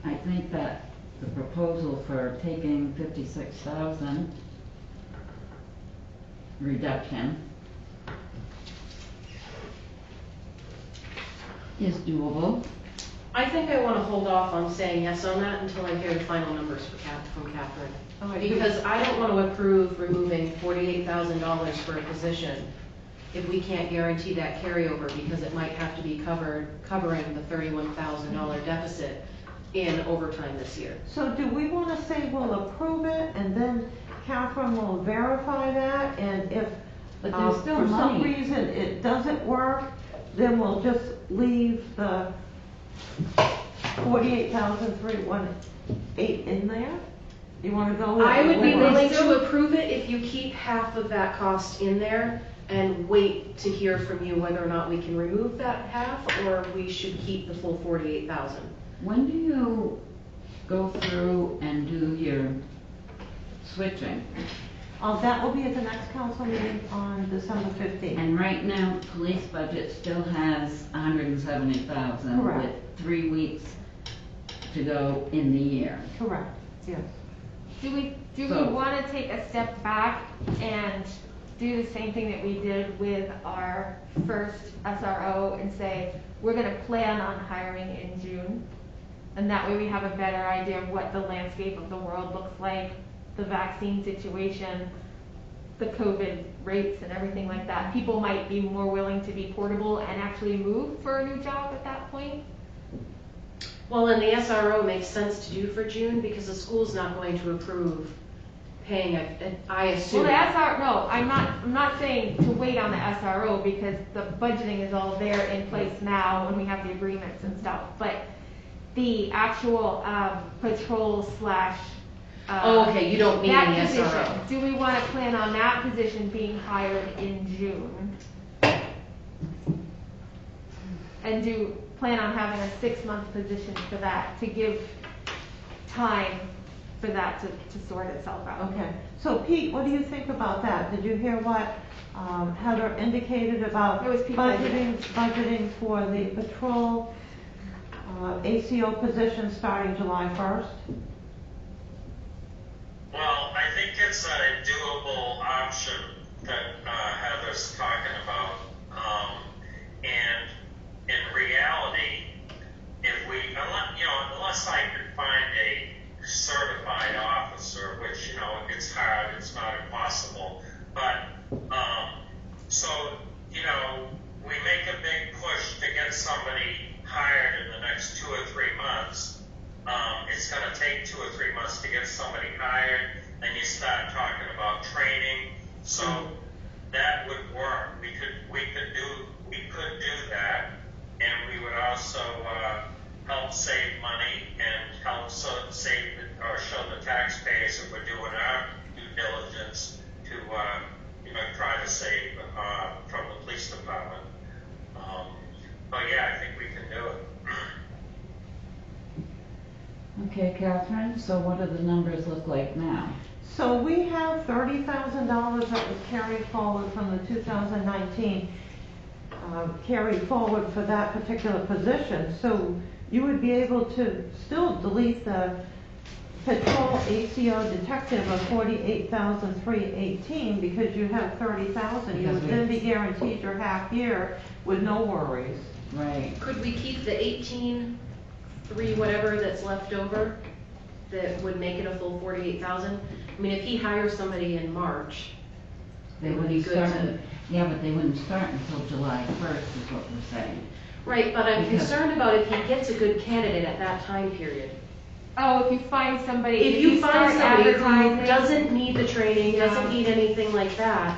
I think that the proposal for taking 56,000 reduction is doable. I think I want to hold off on saying yes on that until I hear the final numbers from Catherine. Oh, I Because I don't want to approve removing $48,000 for a position if we can't guarantee that carryover, because it might have to be covering the $31,000 deficit in overtime this year. so do we want to say we'll approve it, and then Catherine will verify that, and if But there's still for some money. reason it doesn't work, then we'll just leave the 48,318 in there? You want to go with? I would be with- willing to approve it if you keep half of that cost in there, and wait to hear from you whether or not we can remove that half, or we should keep the full 48,000. When do you go through and do your switching? That will be at the next council meeting on December 15th. And right now, police budget still has 170,000 Correct. with 3 weeks to go in the year. Correct, yes. Do we So- want to take a step back and do the same thing that we did with our first SRO and say, we're going to plan on hiring in June? And that way we have a better idea of what the landscape of the world looks like, the vaccine situation, the COVID rates and everything like that. People might be more willing to be portable and actually move for a new job at that point. Well, and the SRO makes sense to do for June because the school's not going to approve paying I assume. Well, the SRO, I'm not saying to wait on the SRO because the budgeting is all there in place now and we have the agreements and stuff. But the actual patrol slash Oh, okay, you don't mean that the position. SRO. Do we want to plan on that position being hired in June? And plan on having a 6-month position for that to give time for that to sort itself out? Okay, so Pete, what do you think about that? Did you hear what Heather indicated about It was Pete budgeting for the patrol ACO position starting July 1st? Well, I think it's a doable option that Heather's talking about. And in reality, unless I could find a certified officer, which, it's hard, it's not impossible. But, we make a big push to get somebody hired in the next 2 or 3 months. It's going to take 2 or 3 months to get somebody hired, then you start talking about training. So that would work. We could do that, and we would also help save money and help show the taxpayers that we're doing our due diligence to try to save from the police department. But yeah, I think we can do it. Okay, Catherine, so what do the numbers look like now? So we have $30,000 that was carried forward from the 2019, carried forward for that particular position. So you would be able to still delete the patrol ACO detective of $48,318 because you have $30,000. You would then be guaranteed your half year with no worries. Right. Could we keep the 18,3 whatever that's left over that would make it a full 48,000? I mean, if he hires somebody in March, They it would be wouldn't good start, to. yeah, but they wouldn't start until July 1st is what we're saying. Right, but I'm Because- concerned about if he gets a good candidate at that time period. Oh, if you find somebody, If you find start somebody who advertising- doesn't need the training, doesn't Yeah. need anything like that,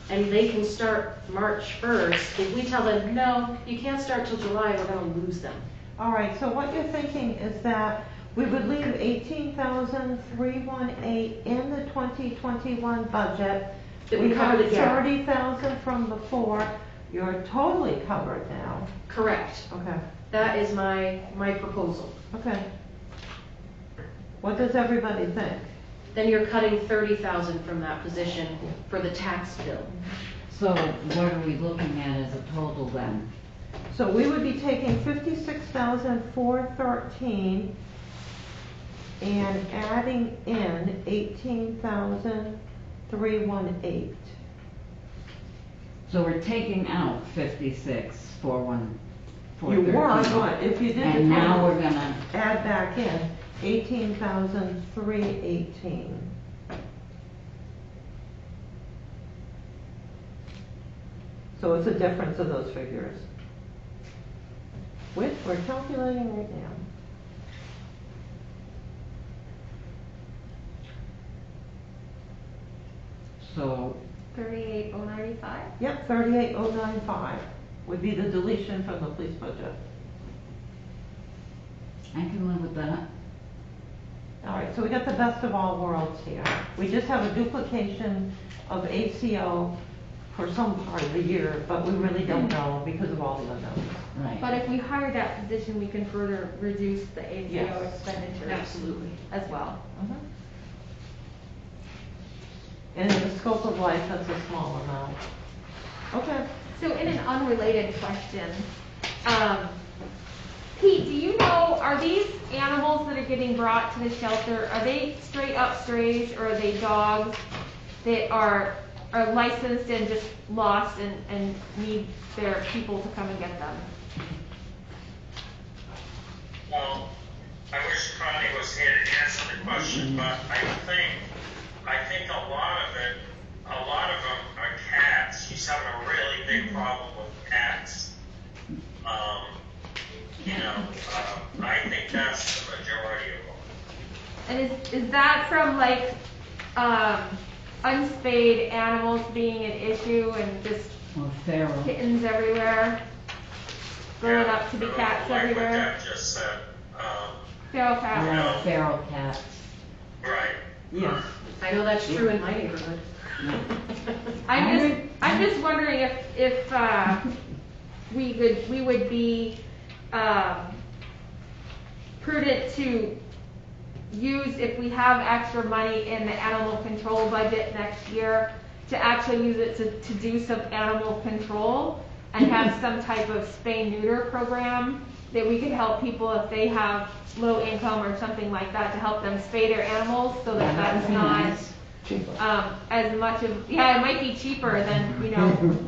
and they can start March 1st, if we tell them, no, you can't start till July, we're gonna lose them. All right, so what you're thinking is that we would leave 18,318 in the 2021 budget. That would cover the We gap. have 30,000 from before. You're totally covered now. Correct. Okay, That is my proposal. okay. What does everybody think? Then you're cutting 30,000 from that position for the tax bill. So what are we looking at as a total then? So we would be taking 56,413 and adding in 18,318. So we're taking out 56,413. You were, but if you did the And now total, we're gonna, add back in 18,318. So it's a difference of those figures, which we're calculating right now. so 38,095. Yep, 38,095 would be the deletion from the police budget. I can live with that. All right, so we got the best of all worlds here. We just have a duplication of ACO for some part of the year, but we really don't know because of all the unknowns. Right. But if we hire that position, we can further reduce the ACO Yes. expenditures. Absolutely. As well. And in the scope of life, that's a small amount. Okay. So in an unrelated question, Pete, do you know, are these animals that are getting brought to the shelter, are they straight up strays, or are they dogs that are licensed and just lost and need their people to come and get them? Well, I wish Connie was here to answer the question, but I think a lot of them are cats. She's having a really big problem with cats. I think that's the majority of them. And is that from like, unspayed animals being an issue and just Or feral. kittens everywhere? Growing up to be cats Like what everywhere? Deb just said. Feral cats. Yeah, feral cats. Right. Yes. I know that's true in my neighborhood. I'm just wondering if we would be prudent to use, if we have extra money in the animal control budget next year, to actually use it to do some animal control and have some type of spay-neuter program that we could help people if they have low income or something like that, to help them spay their animals, so that that's not as much of, yeah, it might be cheaper than,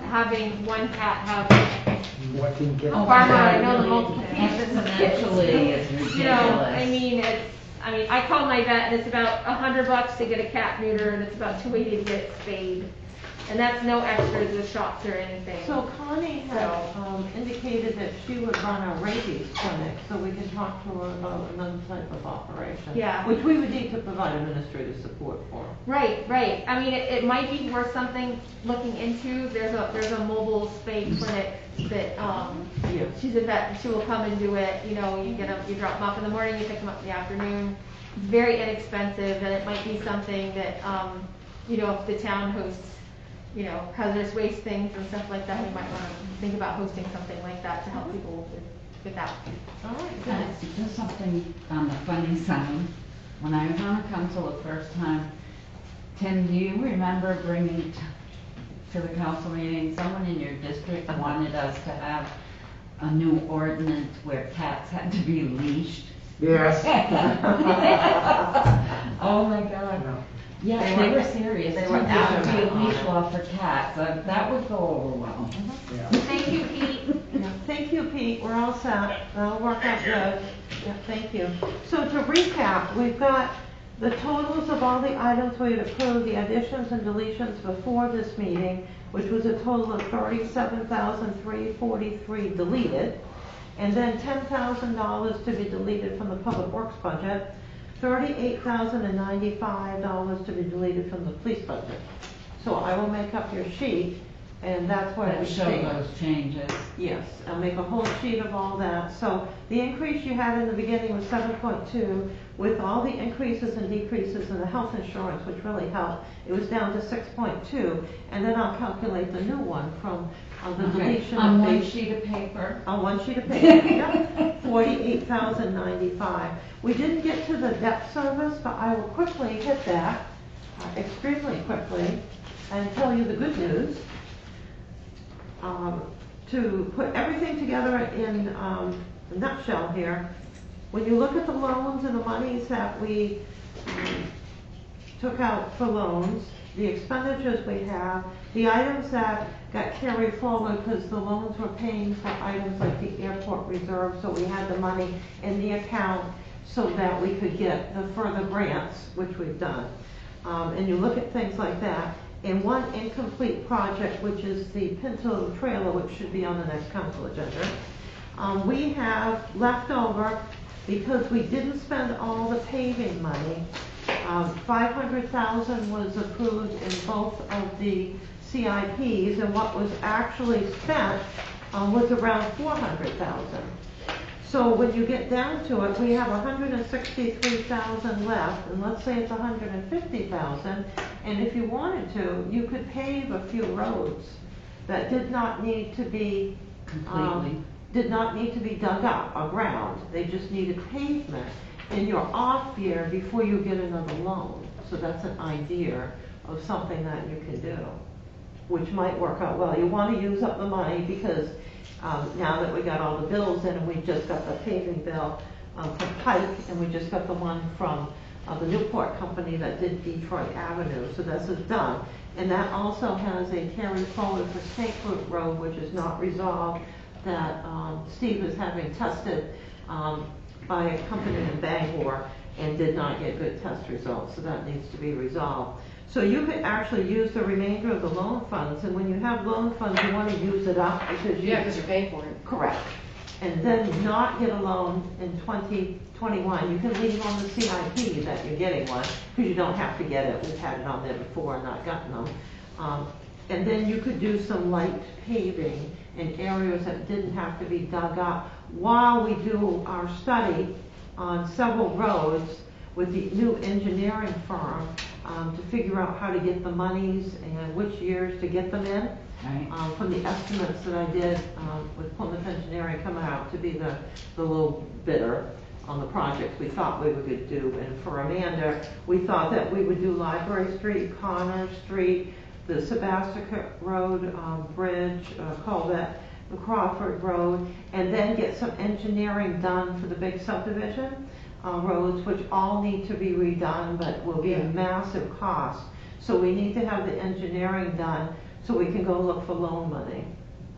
having one cat have a farmer, I know the multiplications of Exponentially is ridiculous. I call my vet and it's about $100 to get a cat neuter and it's about $280 to get it spayed. And that's no extra to the shops or anything. So Connie had indicated that she would run a rabies clinic, so we can talk to her about another type of operation. Yeah. Which we would need to provide administrative support for. Right. It might be worth something looking into. There's a mobile spay clinic that, Yeah. she's a vet, she will come and do it. You drop them off in the morning, you pick them up in the afternoon. It's very inexpensive, and it might be something that, if the town hosts, hazardous waste things and stuff like that, we might want to think about hosting something like that to help people with that. All right, And good. just something on the funny side. When I was on the council the first time, Tim, do you remember bringing to the council meeting, someone in your district wanted us to have a new ordinance where cats had to be leashed? Yes. Oh my God. No. Yeah, they were serious. they There were would have to be a adamant on leash it. law for cats. That would go over well. Yeah. Thank you, Pete. Yeah, thank you, Pete, we're all set, that'll work out good. Yeah, thank you. So to recap, we've got the totals of all the items we had approved, the additions and deletions before this meeting, which was a total of $37,343 deleted, and then $10,000 to be deleted from the public works budget, $38,095 to be deleted from the police budget. So I will make up your sheet, and that's what it That would show say. those changes. Yes, I'll make a whole sheet of all that. So the increase you had in the beginning was 7.2, with all the increases and decreases in the health insurance, which really helped. It was down to 6.2, and then I'll calculate the new one from the Okay, deletion on of one the sheet of paper. on one sheet of paper, yep, 48,095. We didn't get to the debt service, but I will quickly hit that, extremely quickly, and tell you the good news. To put everything together in a nutshell here, when you look at the loans and the monies that we took out for loans, the expenditures we have, the items that got carried forward because the loans were paying for items like the airport reserve, so we had the money in the account so that we could get the further grants, which we've done. And you look at things like that, and one incomplete project, which is the Pinto trailer, which should be on the next council agenda. We have left over, because we didn't spend all the paving money, 500,000 was approved in both of the CIPs, and what was actually spent was around 400,000. So when you get down to it, we have 163,000 left, and let's say it's 150,000, and if you wanted to, you could pave a few roads that did not need to be, Completely. did not need to be dug up or ground. They just needed pavement in your off year before you get another loan. So that's an idea of something that you can do, which might work out well. You want to use up the money because now that we got all the bills in, and we just got the paving bill from Pike, and we just got the one from the Newport company that did Detroit Avenue, so this is done. And that also has a carry forward for Snake Root Road, which is not resolved, that Steve is having tested by a company in Bangor and did not get good test results, so that needs to be resolved. So you could actually use the remainder of the loan funds, and when you have loan funds, you want to use it up because you... Yeah, because you're paying for it. Correct. And then not get a loan in 2021. You can leave on the CIP that you're getting one, because you don't have to get it. We've had it on there before and not gotten them. And then you could do some light paving in areas that didn't have to be dug up while we do our study on several roads with the new engineering firm to figure out how to get the monies and which years to get them in. Right. From the estimates that I did with Plymouth Engineering coming out to be the low bidder on the projects we thought we would do. And for Amanda, we thought that we would do Library Street, Connor Street, the Sebastica Road Bridge, Colvette, the Crawford Road, and then get some engineering done for the big subdivision roads, which all need to be redone, but will be a massive cost. So we need to have the engineering done so we can go look for loan money.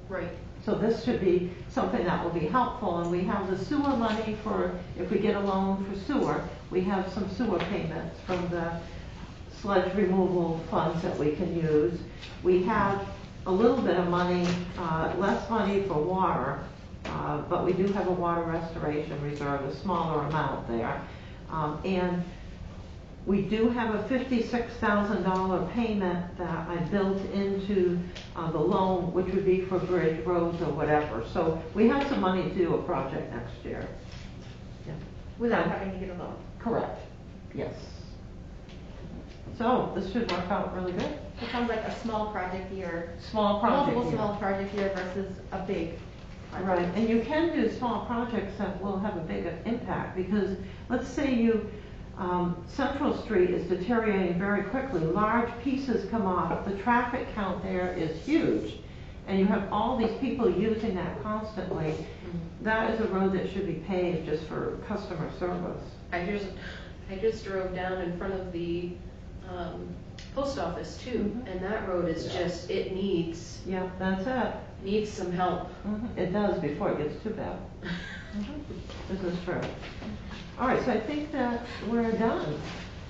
Right. So this should be something that will be helpful, and we have the sewer money for, if we get a loan for sewer, we have some sewer payments from the sludge removal funds that we can use. We have a little bit of money, less money for water, but we do have a water restoration reserve, a smaller amount there. And we do have a $56,000 payment that I built into the loan, which would be for bridge, roads, or whatever. So we have some money to do a project next year. Yeah. Without having to get a loan. Correct, yes. So this should work out really good. It sounds like a small project year. Small project. Multiple yeah. small project year versus a big project. Right, and you can do small projects that will have a big impact, because let's say you, Central Street is deteriorating very quickly, large pieces come off, the traffic count there is huge, and you have all these people using that constantly. That is a road that should be paved just for customer service. I just drove down in front of the post office too, and that road is just, it needs Yeah, that's it. some help. It does before it gets too bad. This is true. All right, so I think that we're done.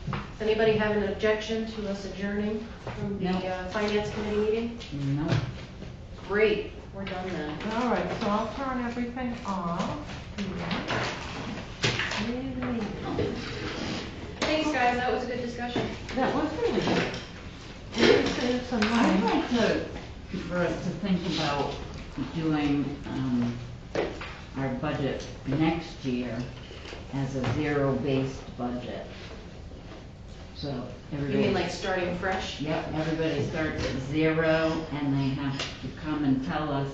Does anybody have an objection to us adjourning from the No. Finance Committee meeting? No. Great, we're done then. All right, so I'll turn everything off. Thanks, guys, that was a good discussion. That was really good. We can save some I'd money. like for us to think about doing our budget next year as a zero-based budget. So You everybody. mean like starting fresh? Yep, everybody starts at zero, and they have to come and tell us